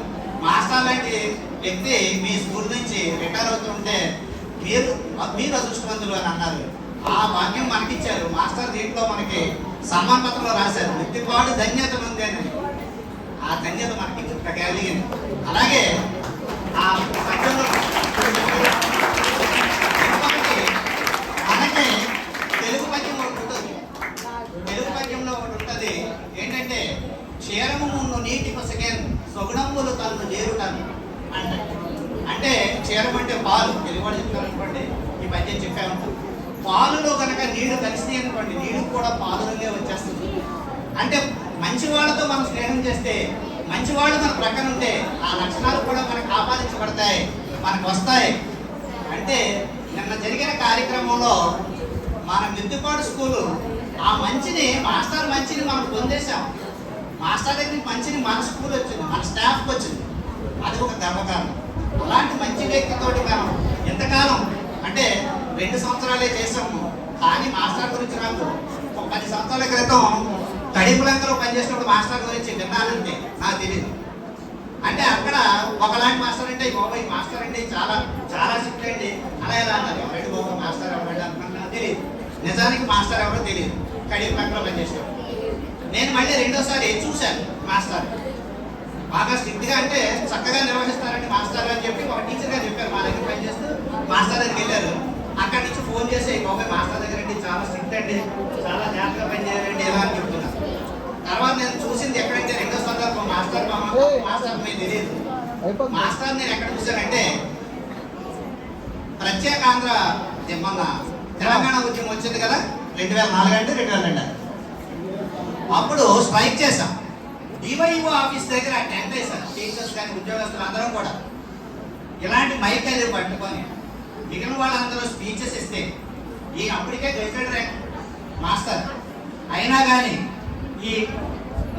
మాస్టర్ లాంటి వ్యక్తి మీ స్కూల్ నుంచి రిటైర్ అవుతుంటే మీరు అదృష్టవంతులు అని అన్నారు. ఆ భాగ్యం మనకిచ్చారు మాస్టర్. దీంట్లో మనకి సన్మాన పత్రంలో రాశారు, వ్యక్తిపాటు ధన్యత ఉంది అని. ఆ ధన్యత మనకి కలిగింది. అలాగే ఆ పద్యంలో మనకి తెలుగు పద్యం ఒకటి ఉంటుంది. తెలుగు పద్యంలో ఒకటి ఉంటుంది ఏంటంటే, క్షీరము ముందు నీటి పసగేను సొగుణములు తను చేరుటాను అంటే. అంటే క్షీరం అంటే పాలు, తెలుగువాడు చెప్తారనుకోండి, ఈ పద్యం చెప్పే ఉంటాం. పాలులో కనుక నీళ్లు కలిసి అనుకోండి, నీళ్ళు కూడా పాలులోనే వచ్చేస్తుంది. అంటే మంచి వాళ్ళతో మనం స్నేహం చేస్తే, మంచి వాళ్ళు మన ప్రక్కన ఉంటే ఆ లక్షణాలు కూడా మనకు ఆపాదించబడతాయి, మనకు వస్తాయి. అంటే నిన్న జరిగిన కార్యక్రమంలో మన మిద్దుపాడు స్కూలు ఆ మంచిని, మాస్టర్ మంచిని మనం పొందేశాం. మాస్టర్ దగ్గర మంచిని మన స్కూల్ వచ్చింది, మన స్టాఫ్కి వచ్చింది. అది ఒక గర్వకారణం. అలాంటి మంచి వ్యక్తితోటి మనం ఎంతకాలం అంటే 2 సంవత్సరాలే చేసాము. కానీ మాస్టర్ గురించి నాకు 10 సంవత్సరాల క్రితం తడిపులంకలో పనిచేసినప్పుడు మాస్టర్ గురించి విన్నానంటే నాకు తెలియదు. అంటే అక్కడ ఒకలాంటి మాస్టర్ అంటే బాబాయ్ మాస్టర్ అంటే చాలా చాలా స్ట్రిక్ట్ అండి అలా ఎలా అన్నారు. ఎవరైతే బాబా మాస్టర్ ఎవరైతే అనుకున్నా నాకు తెలియదు. నిజానికి మాస్టర్ ఎవరో తెలియదు. కడిపులంకలో పనిచేసేవాడు. నేను మళ్ళీ రెండోసారి చూశాను మాస్టర్ బాగా స్ట్రిక్ట్గా, అంటే చక్కగా నిర్వహిస్తారండి మాస్టర్ అని చెప్పి ఒక టీచర్ గారు చెప్పారు. మా దగ్గర పనిచేస్తూ మాస్టర్ దగ్గరికి వెళ్ళారు. అక్కడి నుంచి ఫోన్ చేసి బాబాయ్ మాస్టర్ దగ్గర అండి చాలా స్ట్రిక్ట్ అండి, చాలా జాగ్రత్తగా పనిచేయాలండి ఎలా అని చెప్తున్నారు. మాస్టర్ మీకు తెలియదు. మాస్టర్ నేను ఎక్కడ చూశానంటే ప్రత్యేకాంధ్ర మొన్న తెలంగాణ ఉద్యమం వచ్చింది కదా 2004 అంటే 2002 అప్పుడు స్ట్రైక్ చేశాం. డివైఓ ఆఫీస్ దగ్గర టెంట్ వేశారు టీచర్స్ కానీ ఉద్యోగస్తులు అందరూ కూడా. ఇలాంటి మైక్ అది పట్టుకొని మిగిలిన వాళ్ళందరూ స్పీచెస్ ఇస్తే ఈ అప్పటికే గెలిచాడు ర్యాంక్ మాస్టర్ అయినా కానీ ఈ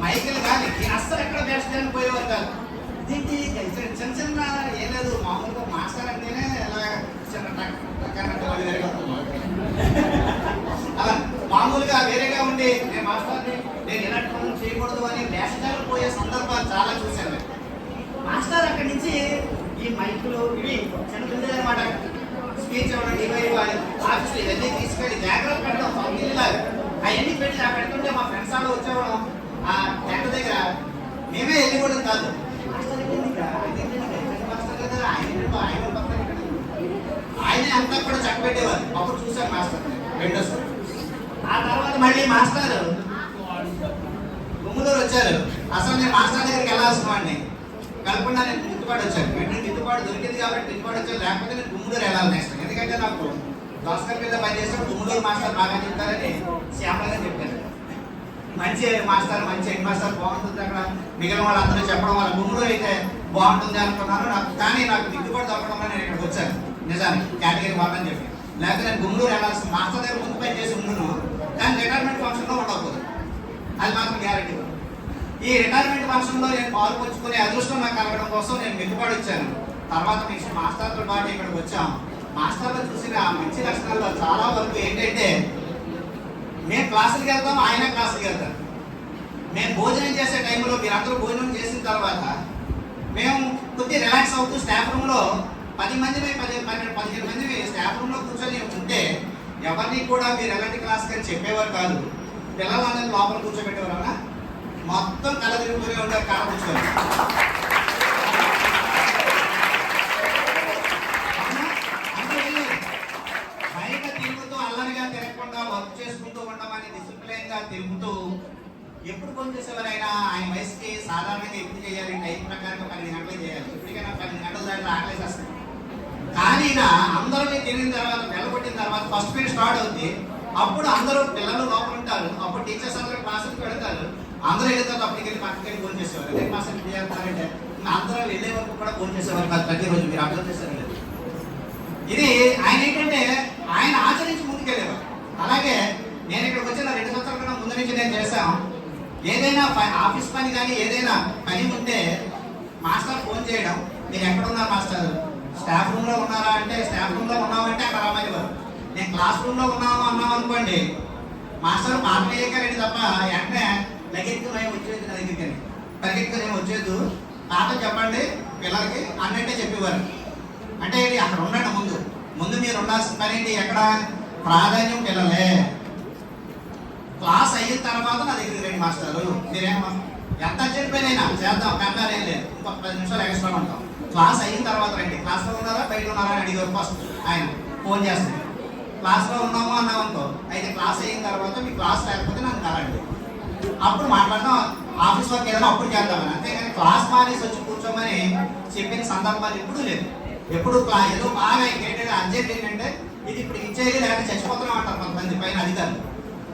మైకులు కానీ అస్సలు ఎక్కడ బెస్ట్ అని పోయేవారు కాదు. దీనికి చిన్న చిన్న ఏం లేదు, మామూలుగా మాస్టర్ అంటేనే ఎలా చిన్న అలా మామూలుగా వేరేగా ఉండి నేను మాస్టర్ని నేను ఇలాంటి పనులు చేయకూడదు అని వేషాలు పోయే సందర్భాలు చాలా చూశాను. మాస్టర్ అక్కడి నుంచి ఈ మైకులు ఇవి చిన్న చిన్నది అనమాట స్పీచ్ ఇవ్వడం డివైవ్ ఆఫీసులు ఇవన్నీ తీసుకెళ్ళి జాగ్రత్త పెట్టడం సౌకర్యాలు అవన్నీ పెట్టి అక్కడ పెడుతుంటే మా ఫ్రెండ్స్ వాళ్ళు వచ్చేవాళ్ళం ఆ టెంట్ దగ్గర మేమే వెళ్ళిపోవడం కాదు. ఆయనే అంతా కూడా చక్కబెట్టేవారు. అప్పుడు చూశాను మాస్టర్ విండోస్. ఆ తర్వాత మళ్ళీ మాస్టర్ గుమ్మదూరు వచ్చారు. అసలు నేను మాస్టర్ దగ్గరికి వెళ్ళాల్సిన వాడిని కలపకుండా నేను గిట్టుబాటు వచ్చాను. వెంటనే గిట్టుబాటు దొరికింది కాబట్టి గిట్టుబాటు వచ్చాను, లేకపోతే నేను గుమ్మదూరు వెళ్ళాలి నెక్స్ట్. ఎందుకంటే నాకు దోసకర్ మీద పనిచేసినప్పుడు గుమ్మదూరు మాస్టర్ బాగా చెప్తారని శ్యామగా చెప్పారు. మంచి మాస్టర్ మంచి హెడ్ మాస్టర్ బాగుంటుంది అక్కడ. మిగిలిన వాళ్ళందరూ చెప్పడం వల్ల గుమ్మదూరు అయితే బాగుంటుంది అనుకున్నాను. కానీ నాకు గిట్టుబాటు దొరకడం వల్ల నేను ఇక్కడికి వచ్చాను. నిజానికి కేటగిరీ 1 అని చెప్పి, లేకపోతే నేను గుమ్మదూరు వెళ్ళాల్సిన మాస్టర్ దగ్గర ముందు పని చేసి ఉండును. కానీ రిటైర్మెంట్ ఫంక్షన్లో ఉండకపోదు, అది మాత్రం గ్యారెంటీ. ఈ రిటైర్మెంట్ ఫంక్షన్లో నేను పాల్పంచుకునే అదృష్టం నాకు కలగడం కోసం నేను గిట్టుబాటు వచ్చాను. తర్వాత నెక్స్ట్ మాస్టర్తో పాటు ఇక్కడికి వచ్చాం. మాస్టర్లో చూసిన మంచి లక్షణాల్లో చాలా వరకు ఏంటంటే మేము క్లాసులకు వెళ్తాం, ఆయన క్లాసులకు వెళ్తారు. మేము భోజనం చేసే టైంలో మీరందరూ భోజనం చేసిన తర్వాత మేము కొద్దిగా రిలాక్స్ అవుతూ స్టాఫ్ రూమ్లో 10 మంది 15 మంది స్టాఫ్ రూమ్లో కూర్చొని ఉంటే ఎవరిని కూడా మీరు ఎలాంటి క్లాస్ కానీ చెప్పేవారు కాదు. పిల్లలందరినీ లోపల కూర్చోబెట్టేవారు అన్నా మొత్తం కళ తిరుగుతూనే ఉంటారు. కాడ కూర్చొని బయట తిరుగుతూ అల్లరిగా తిరగకుండా వర్క్ చేసుకుంటూ ఉండమని డిసిప్లైన్ గా తిరుగుతూ ఎప్పుడు ఫోన్ చేసేవారైనా ఆయన వయసుకి సాధారణంగా ఎప్పుడు చేయాలి టైం ప్రకారంగా 12 గంటలు చేయాలి. ఇప్పటికైనా 12 గంటల దాకా ఆకలేసేస్తుంది. కానీ అందరినీ తిరిగిన తర్వాత నిలబొట్టిన తర్వాత ఫస్ట్ పీరియడ్ స్టార్ట్ అవుతుంది. అప్పుడు అందరూ పిల్లలు లోపల ఉంటారు. అప్పుడు టీచర్స్ అందరూ క్లాసులకు పెడతారు. అందరూ వెళ్తారు. అప్పటికి వెళ్ళి పక్కకి వెళ్ళి ఫోన్ చేసేవారు. అదే క్లాస్ చేస్తారంటే అందరూ వెళ్ళే వరకు కూడా ఫోన్ చేసేవారు కాదు ప్రతిరోజు. మీరు అర్థం చేశారు లేదు. ఇది ఆయన ఏంటంటే ఆయన ఆచరించి ముందుకెళ్ళేవారు. అలాగే నేను ఇక్కడికి వచ్చిన 2 సంవత్సరాల కన్నా ముందు నుంచి నేను చేశాను. ఏదైనా ఆఫీస్ పని కానీ ఏదైనా పని ఉంటే మాస్టర్ ఫోన్ చేయడం, మీరు ఎక్కడున్నారు మాస్టర్, స్టాఫ్ రూమ్లో ఉన్నారా అంటే స్టాఫ్ రూమ్లో ఉన్నామంటే అక్కడ రమ్మనేవారు. నేను క్లాస్ రూమ్లో అన్నాం అనుకోండి, మాస్టర్ పాటలేయకండి తప్ప వెంటనే లగెత్తుకుని వచ్చేది నా దగ్గరికి పరిగెత్తుకుని వచ్చేది పాఠం చెప్పండి పిల్లలకి అన్నట్టే చెప్పేవారు. అంటే అక్కడ ఉండండి, ముందు మీరు ఉండాల్సిన పని ఏంటి, ఎక్కడ ప్రాధాన్యం పిల్లలే. క్లాస్ అయిన తర్వాత నా దగ్గరికి రండి మాస్టరు, మీరేమో ఎంత చెప్పేదైనా చేద్దాం కంగారు ఏం లేదు, ఇంకొక 10 నిమిషాలు ఎక్స్ట్రా ఉంటాం. క్లాస్ అయిన తర్వాత రండి, క్లాస్లో ఉన్నారా బయట ఉన్నారా అని అడిగారు ఫస్ట్ ఆయన ఫోన్ చేస్తాను. క్లాస్లో ఉన్నాము అన్నామనుకో, అయితే క్లాస్ అయిన తర్వాత మీ క్లాస్ లేకపోతే నాకు కలండి, అప్పుడు మాట్లాడదాం. ఆఫీస్ వర్క్ ఏదైనా అప్పుడు చేద్దామని. అంతేగాని క్లాస్ మానేసి వచ్చి కూర్చోమని చెప్పిన సందర్భాలు ఎప్పుడూ లేదు. ఎప్పుడు ఏదో బాగా ఏంటంటే అర్జెంట్ ఏంటంటే ఇది ఇప్పుడు ఇచ్చేది లేకపోతే చచ్చిపోతున్నాం అంటారు కొంతమంది పైన అధికారులు.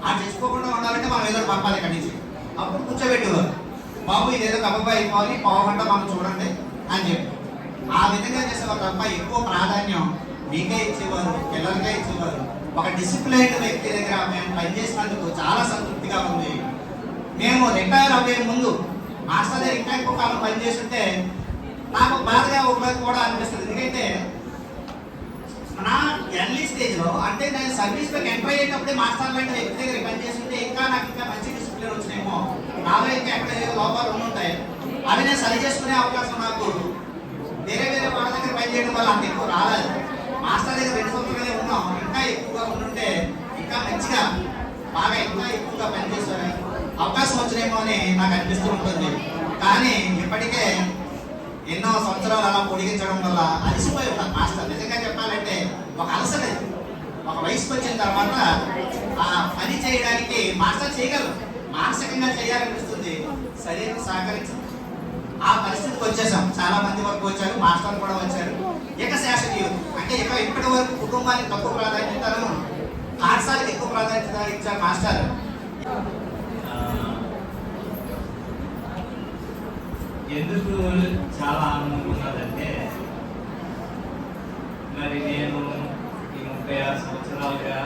ఆ చచ్చిపోకుండా ఉండాలంటే మనం ఏదో పంపాలి ఇక్కడి నుంచి. అప్పుడు కూర్చోబెట్టేవారు, బాబు ఇదేదో కబబ్బా అయిపోవాలి, పావుగంట మనం చూడండి అని చెప్పి ఆ విధంగా చేసేవారు తప్ప ఎక్కువ ప్రాధాన్యం మీకే ఇచ్చేవారు, పిల్లలకే ఇచ్చేవారు. ఒక డిసిప్లైన్ వ్యక్తి దగ్గర మేము పనిచేసినందుకు చాలా సంతృప్తిగా ఉంది. మేము రిటైర్ అవ్వే ముందు మాస్టర్ దగ్గర ఇంకా ఎక్కువ కాలం పనిచేస్తుంటే నాకు బాధగా ఒకవేళ కూడా అనిపిస్తుంది. ఎందుకంటే నా ఎర్లీ స్టేజ్లో అంటే నేను సర్వీస్లోకి ఎంటర్ అయ్యేటప్పుడే మాస్టర్ లాంటి వ్యక్తి దగ్గర పనిచేస్తుంటే ఇంకా నాకు ఇంకా మంచి డిసిప్లిన్ వచ్చినాయేమో, నాలో ఇంకా ఎక్కడ లోపాలు ఉంటాయి, అవి నేను సరి చేసుకునే అవకాశం నాకు వేరే వాళ్ళ దగ్గర పనిచేయడం వల్ల అంత ఎక్కువ రాలేదు. మాస్టర్ దగ్గర 2 సంవత్సరాలే ఉన్నాం, ఇంకా ఎక్కువగా ఉండుంటే ఇంకా మంచిగా బాగా ఇంకా ఎక్కువగా పనిచేసే అవకాశం వచ్చినేమో అని నాకు అనిపిస్తూ ఉంటుంది. కానీ ఇప్పటికే ఎన్నో సంవత్సరాలు అలా పొడిగించడం వల్ల అలసిపోయి ఉన్నాను మాస్టర్. నిజంగా చెప్పాలంటే ఒక అలసలేదు. ఒక వయసుకు వచ్చిన తర్వాత ఆ పని చేయడానికి మాస్టర్ చేయగలరు, మానసికంగా చేయాలనిపిస్తుంది, శరీరం సహకరించదు. ఆ పరిస్థితికి వచ్చేసాం. చాలా మంది వరకు వచ్చారు, మాస్టర్లు కూడా వచ్చారు. ఇక శాసనీయులు అంటే ఇప్పటి వరకు కుటుంబానికి తక్కువ ప్రాధాన్యతలను పాఠశాలకు ఎక్కువ ప్రాధాన్యత ఇచ్చారు మాస్టర్. ఎందుకు చాలా ఆనందంగా ఉన్నదంటే, మరి నేను ఈ 36 సంవత్సరాలుగా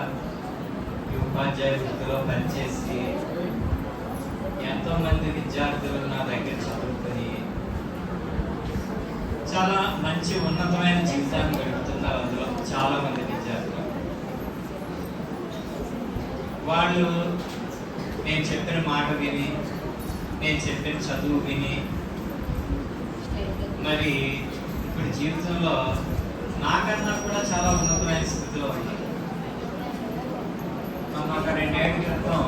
ఈ ఉపాధ్యాయ వృత్తిలో పనిచేసి ఎంతోమంది విద్యార్థులు నా దగ్గర చదువుకొని చాలా మంచి ఉన్నతమైన జీవితాన్ని గడుపుతున్నారు. అందులో చాలా మంది విద్యార్థులు వాళ్ళు నేను చెప్పిన మాట విని, నేను చెప్పిన చదువు విని మరి ఇప్పుడు జీవితంలో నాకన్నా కూడా చాలా ఉన్నతమైన స్థితిలో ఉన్నారు. ఒక 2 ఏళ్ల క్రితం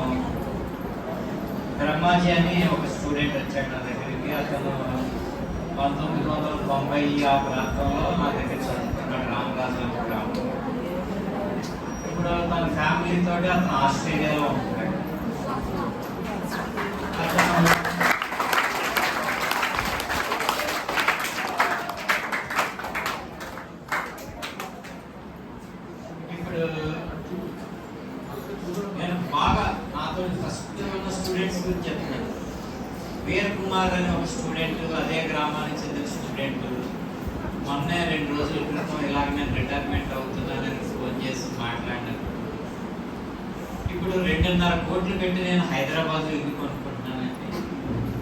బ్రహ్మాజీ అని ఒక స్టూడెంట్ వచ్చాడు నా దగ్గరికి. అతను 1990 ఆ ప్రాంతంలో నా దగ్గర చదువుకున్నాడు, రామరాజు గ్రామంలో. ఇప్పుడు తన ఫ్యామిలీ తోటి అతను ఆస్ట్రేలియాలో ఉంటున్నాడు. అతను నేను బాగా నాతో ఫస్ట్ ఉన్న స్టూడెంట్స్ గురించి చెప్తున్నాను. వీర్ కుమార్ అనే ఒక స్టూడెంట్, అదే గ్రామానికి చెందిన స్టూడెంట్ మొన్నే 2 రోజుల క్రితం ఇలాగ నేను రిటైర్మెంట్ అవుతున్నానని ఫోన్ చేసి మాట్లాడినాను. ఇప్పుడు 2.5 కోట్లు పెట్టి నేను హైదరాబాద్లో ఇల్లు కొనుక్కుంటున్నానండి.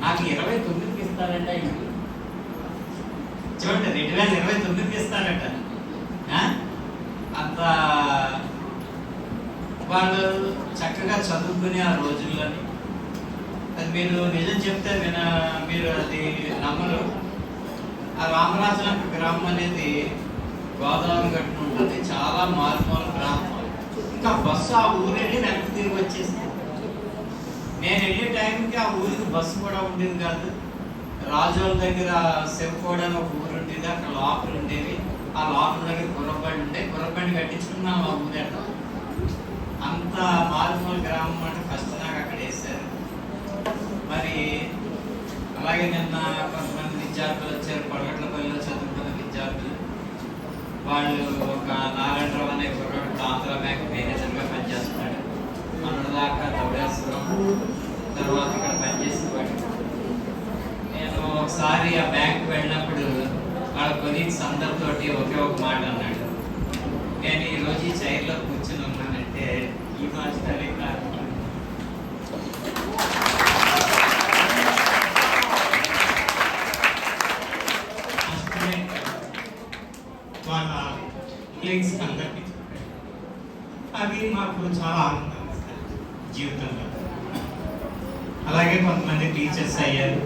నాకు 29కి ఇస్తారంట ఇల్లు. చూడండి, 2029కి ఇస్తారట. అంత వాళ్ళు చక్కగా చదువుకుని ఆ రోజుల్లోని అది మీరు నిజం చెప్తే మీరు అది నమ్మరు. ఆ రామరాజనగర్ గ్రామం అనేది గోదావరి గట్టున ఉంటుంది. చాలా మారుమూల గ్రామం. ఇంకా బస్సు ఆ ఊరు వెళ్ళి వెనక్కి తిరిగి వచ్చేసింది. నేను వెళ్ళే టైంకి ఆ ఊరికి బస్సు కూడా ఉండేది కాదు. రాజోల దగ్గర శివకోడ అని ఒక ఊరు ఉండేది, అక్కడ లోపలు ఉండేవి. ఆ లోపల దగ్గర గుర్రబండి ఉండే, గుర్రబండి కట్టించుకున్నాం ఆ ఊరేట. అంత మారుమూల గ్రామం అంటే ఫస్ట్ నాకు అక్కడ వేశారు. మరి అలాగే నిన్న కొంతమంది విద్యార్థులు వచ్చారు, పొడగట్లపల్లిలో చదువుకున్న విద్యార్థులు. వాళ్ళు ఒక నారాయణరావు అనే కుర్రాడు ఆంధ్ర బ్యాంక్ మేనేజర్గా పనిచేస్తున్నాడు. మొన్నటిదాకా దౌడేశ్వరం, తర్వాత ఇక్కడ పనిచేసేవాడు. నేను ఒకసారి ఆ బ్యాంక్ వెళ్ళినప్పుడు వాళ్ళ కొలీగ్స్ అందరితోటి ఒకే ఒక మాట అన్నాడు. నేను ఈరోజు ఈ చైర్లో కూర్చుని ఉన్నానంటే ఈ మాస్టరే కాదు. వాళ్ళ కొలీగ్స్ అందరికీ అవి మాకు చాలా ఆనందం జీవితంలో. అలాగే కొంతమంది టీచర్స్ అయ్యారు.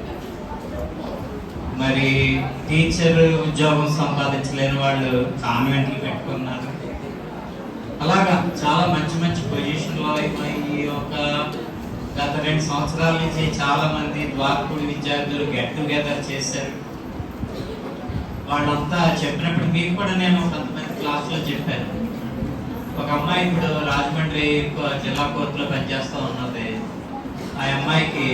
మరి టీచర్ ఉద్యోగం సంపాదించలేని వాళ్ళు కాన్వెంట్లు పెట్టుకున్నారు. అలాగా చాలా మంచి మంచి పొజిషన్లో ఈ ఒక గత 2 సంవత్సరాల నుంచి చాలా మంది ద్వారపూడి విద్యార్థులు గెట్ టుగెదర్ చేశారు. వాళ్ళంతా చెప్పినప్పుడు మీకు కూడా నేను కొంతమంది క్లాస్లో చెప్పాను. ఒక అమ్మాయి ఇప్పుడు రాజమండ్రి జిల్లా కోర్టులో పనిచేస్తూ ఉన్నది. ఆ అమ్మాయికి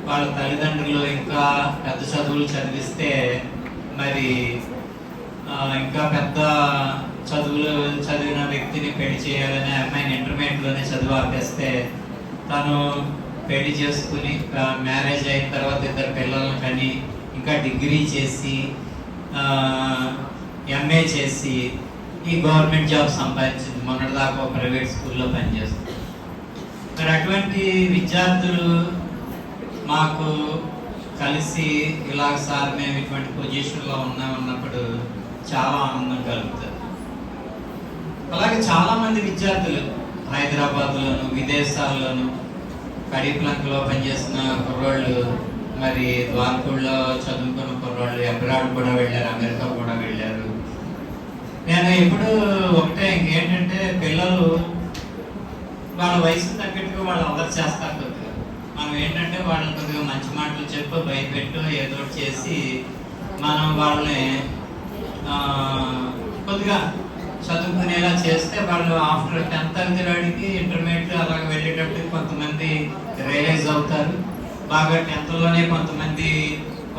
వాళ్ళ తల్లిదండ్రులు ఇంకా పెద్ద చదువులు చదివిస్తే మరి ఇంకా పెద్ద చదువులు చదివిన వ్యక్తిని పెళ్లి చేయాలని అమ్మాయిని ఇంటర్మీడియట్లోనే చదువు ఆపేస్తే తను పెళ్లి చేసుకుని మ్యారేజ్ అయిన తర్వాత 2 పిల్లలను కని ఇంకా డిగ్రీ చేసి ఎంఏ చేసి ఈ గవర్నమెంట్ జాబ్ సంపాదించింది. మొన్నటిదాకా ప్రైవేట్ స్కూల్లో పనిచేస్తుంది. మరి అటువంటి విద్యార్థులు మాకు కలిసి ఇలాగ సార్ మేము ఇటువంటి పొజిషన్లో ఉన్నామన్నప్పుడు చాలా ఆనందం కలుగుతుంది. అలాగే చాలామంది విద్యార్థులు హైదరాబాద్లోను విదేశాల్లోను కడిప్లంకలో పనిచేసిన కుర్రోళ్ళు, మరి ద్వారపూడిలో చదువుకున్న కుర్రోళ్ళు అబ్రాడ్ కూడా వెళ్ళారు, అమెరికా కూడా వెళ్ళారు. నేను ఎప్పుడు ఒకటే ఇంకేంటంటే పిల్లలు వాళ్ళ వయసు తగ్గట్టుగా వాళ్ళు అల్లరి చేస్తారు కొద్దిగా. మనం ఏంటంటే వాళ్ళని కొద్దిగా మంచి మాటలు చెప్పు, భయపెట్టు, ఏదో చేసి మనం వాళ్ళని కొద్దిగా చదువుకునేలా చేస్తే వాళ్ళు ఆఫ్టర్ 10th వాడికి ఇంటర్మీడియట్ అలాగ వెళ్ళేటప్పుడు కొంతమంది రియలైజ్ అవుతారు. బాగా 10th లోనే కొంతమంది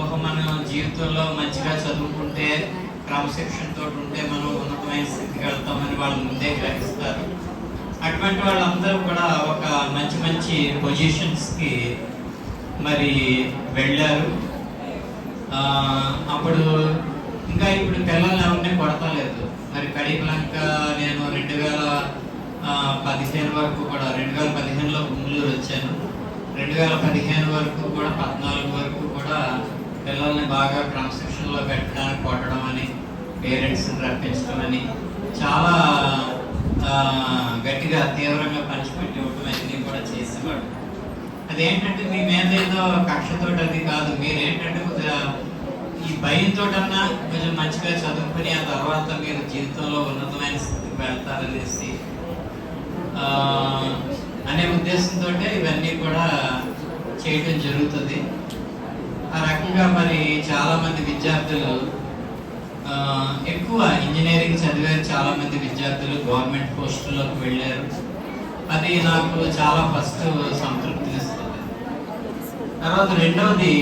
ఒక మన జీవితంలో మంచిగా చదువుకుంటే క్రమశిక్షణతో ఉంటే మనం ఉన్నతమైన స్థితికి వెళ్తామని వాళ్ళు ముందే గ్రహిస్తారు. అటువంటి వాళ్ళందరూ కూడా ఒక మంచి మంచి పొజిషన్స్కి మరి వెళ్ళారు. అప్పుడు ఇంకా ఇప్పుడు పిల్లల్ని ఎవరిని కొడతలేదు. మరి కడిపలంక నేను 2015 వరకు కూడా 2015లో గుంటూరు వచ్చాను. 2015 వరకు కూడా 14 వరకు కూడా పిల్లల్ని బాగా క్రమశిక్షణలో పెట్టడానికి కొట్టడం అని, పేరెంట్స్ని రప్పించడం అని చాలా గట్టిగా తీవ్రంగా పనిష్మెంట్ ఇవ్వడం అన్నీ కూడా చేసేవాడు. అదేంటంటే మీ మీద ఏదో కక్షతో అది కాదు, మీరేంటంటే కొద్దిగా ఈ భయంతో అన్నా కొంచెం మంచిగా చదువుకుని ఆ తర్వాత మీరు జీవితంలో ఉన్నతమైన స్థితికి వెళ్తారనేసి అనే ఉద్దేశంతో ఇవన్నీ కూడా చేయడం జరుగుతుంది. ఆ రకంగా మరి చాలామంది విద్యార్థులు ఎక్కువ ఇంజనీరింగ్ చదివే చాలామంది విద్యార్థులు గవర్నమెంట్ పోస్టుల్లోకి వెళ్ళారు. అది నాకు చాలా ఫస్ట్ సంతృప్తినిస్తుంది. తర్వాత రెండవది,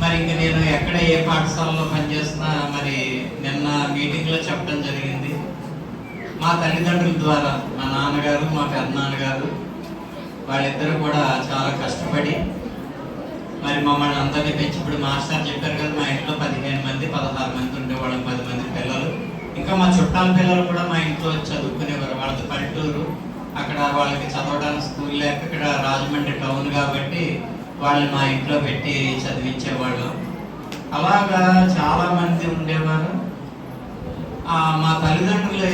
మరి ఇంక నేను ఎక్కడ ఏ పాఠశాలలో పనిచేస్తున్నా మరి నిన్న మీటింగ్లో చెప్పడం జరిగింది. మా తల్లిదండ్రుల ద్వారా మా నాన్నగారు మా పెద్దనాన్నగారు వాళ్ళిద్దరూ కూడా చాలా కష్టపడి మరి మమ్మల్ని అందరినీ పెంచి, ఇప్పుడు మాస్టర్ చెప్పారు కదా, మా ఇంట్లో 15 మంది 16 మంది ఉండేవాళ్ళం, 10 మంది పిల్లలు. ఇంకా మా చుట్టాల పిల్లలు కూడా మా ఇంట్లో చదువుకునేవారు. వాళ్ళది పల్లెటూరు, అక్కడ వాళ్ళకి చదవడానికి స్కూల్ లేక ఇక్కడ రాజమండ్రి టౌన్ కాబట్టి వాళ్ళని మా ఇంట్లో పెట్టి చదివించేవాళ్ళం. అలాగా చాలామంది ఉండేవారు. మా తల్లిదండ్రుల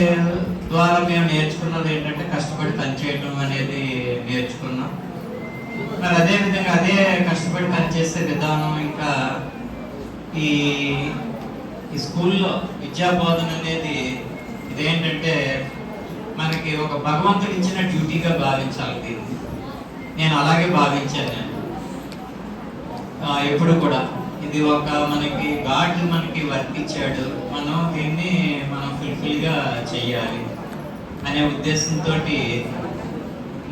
ద్వారా మేము నేర్చుకున్నది ఏంటంటే కష్టపడి పనిచేయడం అనేది నేర్చుకున్నాం. మరి అదేవిధంగా అదే కష్టపడి పనిచేసే విధానం ఇంకా ఈ స్కూల్లో విద్యా బోధన అనేది ఇదేంటంటే మనకి ఒక భగవంతుడు ఇచ్చిన డ్యూటీగా భావించాలి. దీన్ని నేను అలాగే భావించాను. ఎప్పుడు కూడా ఇది ఒక మనకి గాడ్ మనకి వర్క్ ఇచ్చాడు, మనం దీన్ని మనం ఫుల్ఫిల్గా చెయ్యాలి అనే ఉద్దేశంతో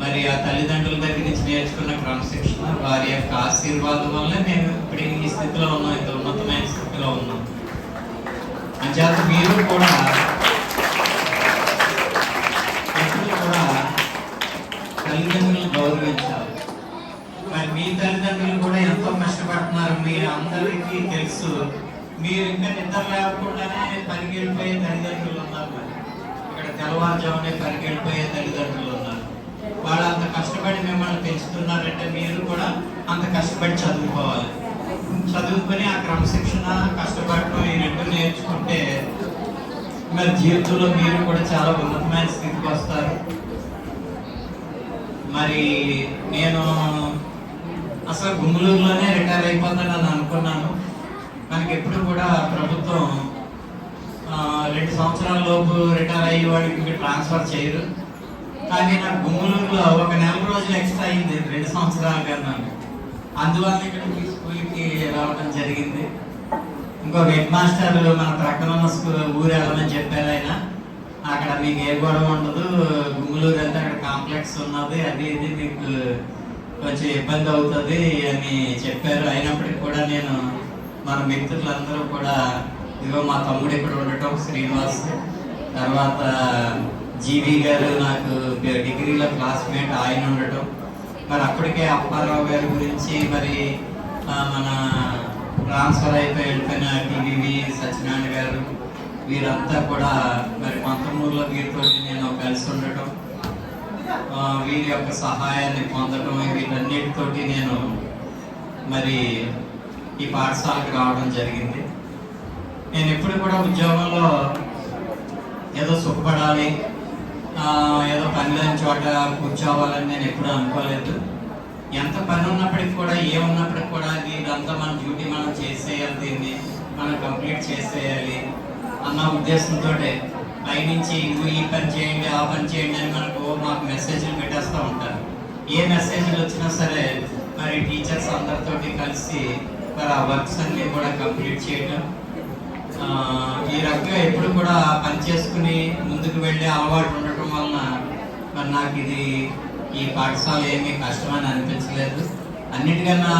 మరి ఆ తల్లిదండ్రుల దగ్గర నుంచి నేర్చుకున్న క్రమశిక్షణ, వారి యొక్క ఆశీర్వాదం వల్ల మేము ఇప్పుడు ఈ స్థితిలో ఉన్నాం, ఇంత ఉన్నతమైన స్థితిలో ఉన్నాం. అంచేత మీరు కూడా ఎప్పుడు కూడా తల్లిదండ్రులను గౌరవించాలి. మరి మీ తల్లిదండ్రులు కూడా ఎంతో కష్టపడుతున్నారు, మీరు అందరికీ తెలుసు. మీరు ఇంకా నిద్ర లేకుండానే పరిగెళ్ళిపోయే తల్లిదండ్రులు ఉన్నారు. ఇక్కడ తెల్లవారుజామునే పరిగెళ్ళిపోయే తల్లిదండ్రులు ఉన్నారు. వాళ్ళు అంత కష్టపడి మిమ్మల్ని పెంచుతున్నారంటే మీరు కూడా అంత కష్టపడి చదువుకోవాలి. చదువుకొని ఆ క్రమశిక్షణ, కష్టపడటం ఈ రెండు నేర్చుకుంటే మరి జీవితంలో మీరు కూడా చాలా ఉన్నతమైన స్థితికి వస్తారు. మరి నేను అసలు గుంటూరులోనే రిటైర్ అయిపోతానని అనుకున్నాను. మనకి ఎప్పుడు కూడా ప్రభుత్వం 2 సంవత్సరాల లోపు రిటైర్ అయ్యే వాడికి ఇంకా ట్రాన్స్ఫర్ చేయరు. కానీ నాకు గుంటూరులో ఒక 4 రోజులు ఎక్స్ట్రా అయింది 2 సంవత్సరాల కన్నా. అందువల్ల ఇక్కడ ఈ స్కూల్కి రావడం జరిగింది. ఇంకో హెడ్ మాస్టర్ మన ప్రక్కన ఉన్న ఊరు వెళ్ళమని చెప్పారు ఆయన. అక్కడ మీకు ఏ గొడవ ఉండదు, గుంటూరు వెళ్తే అక్కడ కాంప్లెక్స్ ఉన్నది, అది ఇది మీకు కొంచెం ఇబ్బంది అవుతుంది అని చెప్పారు. అయినప్పటికీ కూడా నేను మన మిత్రులందరూ కూడా ఇదిగో మా తమ్ముడు ఇక్కడ ఉండటం శ్రీనివాస్, తర్వాత జీవి గారు నాకు డిగ్రీలో క్లాస్మేట్ ఆయన ఉండటం, మరి అప్పటికే అప్పారావు గారి గురించి మరి మన ట్రాన్స్ఫర్ అయిపోయి వెళ్ళిపోయిన టీవీవి సత్యనారాయణ గారు వీరంతా కూడా మరి పంతమూరులో వీరితో నేను కలిసి ఉండటం, వీరి యొక్క సహాయాన్ని పొందడం, వీటన్నిటితోటి నేను మరి ఈ పాఠశాలకు రావడం జరిగింది. నేను ఎప్పుడు కూడా ఉద్యోగంలో ఏదో సుఖపడాలి, ఏదో పని లేని చోట కూర్చోవాలని నేను ఎప్పుడూ అనుకోలేదు. ఎంత పని ఉన్నప్పటికి కూడా, ఏమున్నప్పటికి కూడా ఇదంతా మన డ్యూటీ మనం చేసేయాలి, దీన్ని మనం కంప్లీట్ చేసేయాలి అన్న ఉద్దేశంతో పైనుంచి ఈ పని చేయండి ఆ పని చేయండి అని మాకు మెసేజ్లు పెట్టేస్తూ ఉంటారు. ఏ మెసేజ్లు వచ్చినా సరే మరి టీచర్స్ అందరితోటి కలిసి మరి ఆ వర్క్స్ అన్ని కూడా కంప్లీట్ చేయడం, ఈ రకంగా ఎప్పుడు కూడా పని చేసుకుని ముందుకు వెళ్ళే అలవాటు ఉండటం వలన మరి నాకు ఇది ఈ పాఠశాల ఏమీ కష్టమని అనిపించలేదు. అన్నిటికన్నా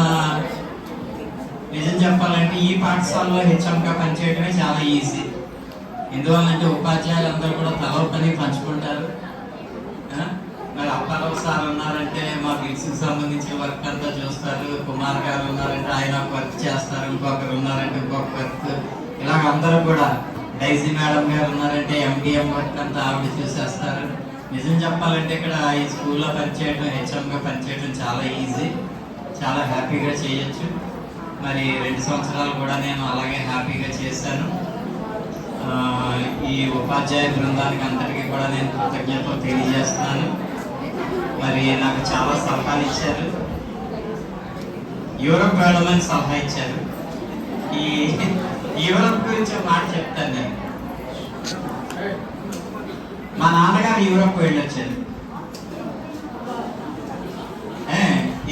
నిజం చెప్పాలంటే ఈ పాఠశాలలో హెచ్ఎంగా పనిచేయడమే చాలా ఈజీ. ఎందువల్లంటే ఉపాధ్యాయులు అందరూ కూడా తల పని పంచుకుంటారు. మరి అప్పారావు సార్ ఉన్నారంటే మా బిల్స్కి సంబంధించిన వర్క్ అంతా చూస్తారు. కుమార్ గారు ఉన్నారంటే ఆయన ఒక వర్క్ చేస్తారు, ఇంకొకరు ఉన్నారంటే ఇంకొక వర్క్, ఇలాగ అందరూ కూడా. డైజీ మేడం గారు ఉన్నారంటే ఎండిఎం వర్క్ అంతా ఆవిడ చూసేస్తారు. నిజం చెప్పాలంటే ఇక్కడ ఈ స్కూల్లో పనిచేయడం, హెచ్ఎంగా పనిచేయడం చాలా ఈజీ, చాలా హ్యాపీగా చేయొచ్చు. మరి 2 సంవత్సరాలు కూడా నేను అలాగే హ్యాపీగా చేశాను. ఈ ఉపాధ్యాయ బృందానికి అందరికీ కూడా నేను కృతజ్ఞతలు తెలియజేస్తున్నాను. మరి నాకు చాలా సలహాలు ఇచ్చారు, యూరప్ వెళ్ళమని సలహా ఇచ్చారు. ఈ యూరప్ గురించి ఒక మాట చెప్తాను నేను. మా నాన్నగారు యూరప్ వెళ్ళొచ్చారు.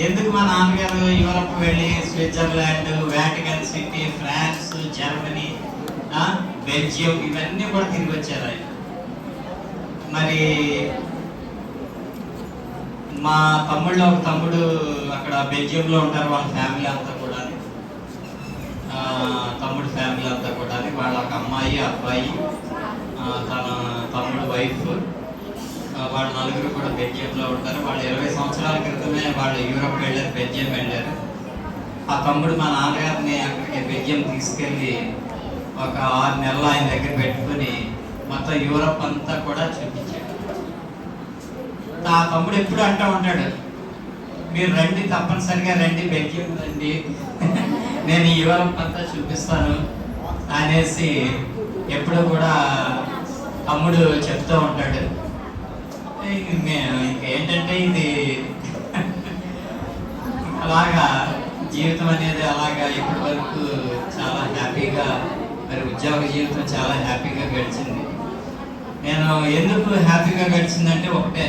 ఎందుకు మా నాన్నగారు యూరప్ వెళ్ళి Switzerland, Vatican City, France, Germany, Belgium ఇవన్నీ కూడా తిరిగి వచ్చారు ఆయన. మరి మా ఒక తమ్ముడు అక్కడ బెల్జియంలో ఉంటారు, వాళ్ళ ఫ్యామిలీ అంతా కూడా. తమ్ముడు ఫ్యామిలీ అంతా కూడా, వాళ్ళ ఒక అమ్మాయి, అబ్బాయి, తన తమ్ముడు వైఫ్, వాళ్ళు 4 కూడా బెల్జియంలో ఉంటారు. వాళ్ళు 20 సంవత్సరాల క్రితమే వాళ్ళు యూరప్ వెళ్ళారు, బెల్జియం వెళ్ళారు. ఆ తమ్ముడు మా నాన్నగారిని అక్కడికి బెల్జియం తీసుకెళ్ళి ఒక 6 నెలలు ఆయన దగ్గర పెట్టుకుని మొత్తం యూరప్ అంతా కూడా చూపించాడు. ఆ తమ్ముడు ఎప్పుడు అంటూ ఉంటాడు, మీరు రండి, తప్పనిసరిగా రండి, బెల్జియం రండి, నేను యూరప్ అంతా చూపిస్తాను అనేసి ఎప్పుడు కూడా తమ్ముడు చెప్తూ ఉంటాడు. ఇంకేంటంటే ఇది అలాగా జీవితం అనేది అలాగా ఇప్పటి వరకు చాలా హ్యాపీగా, మరి ఉద్యోగ జీవితం చాలా హ్యాపీగా గడిచింది. నేను ఎందుకు హ్యాపీగా గడిచిందంటే ఒకటే,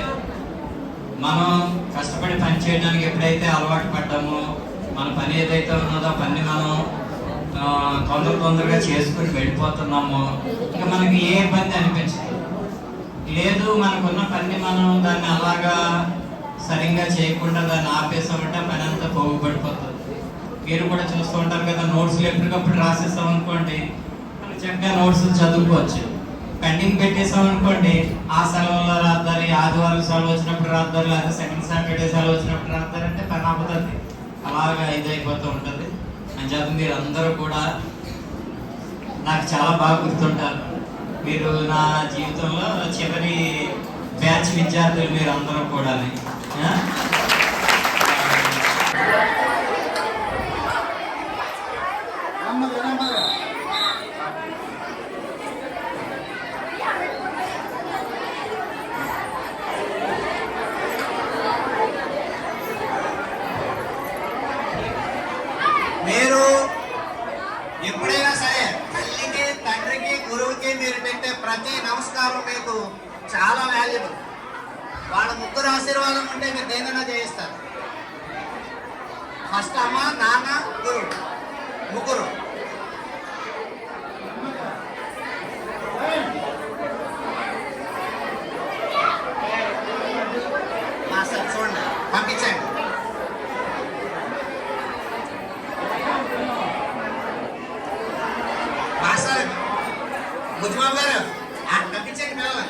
మనం కష్టపడి పని చేయడానికి ఎప్పుడైతే అలవాటు పడ్డామో, మన పని ఏదైతే ఉన్నదో పని మనం తొందరగా చేసుకుని వెళ్ళిపోతున్నామో ఇక మనకి ఏ ఇబ్బంది అనిపించదు. లేదు మనకున్న పని మనం దాన్ని అలాగా సరిగ్గా చేయకుండా దాన్ని ఆపేసామంటే పని అంతా పోగుపడిపోతుంది. మీరు కూడా చూస్తూ ఉంటారు కదా, నోట్స్లు ఎప్పటికప్పుడు రాసేసాం అనుకోండి, మనం చక్కగా నోట్స్ చదువుకోవచ్చు. పెండింగ్ పెట్టేసాం అనుకోండి, ఆ సెలవుల్లో రాద్దారు, ఆదివారం సెలవు వచ్చినప్పుడు రాద్దారు, లేదా సెకండ్ సాటర్డే సెలవు వచ్చినప్పుడు రాద్దారు, అంటే పని ఆపుతుంది. అలాగా ఇదైపోతూ ఉంటుంది. అంచేత మీరు అందరూ కూడా నాకు చాలా బాగా గుర్తుంటారు. మీరు నా జీవితంలో చివరి బ్యాచ్ విద్యార్థులు మీరు అందరూ కూడా. మీరు ఎప్పుడైనా సరే తల్లికి, తండ్రికి, గురువుకి మీరు పెట్టే ప్రతి నమస్కారం మీకు చాలా వాల్యుబుల్. వాళ్ళ 3 ఆశీర్వాదం ఉంటే మీరు దేనైనా చేయిస్తారు. ఫస్ట్ అమ్మ, నాన్న, గురువు, 3. మాస్టర్ చూడండి, పంపించండి. మాస్టర్, బుజ్జిబాబు గారు పంపించండి పిల్లలు.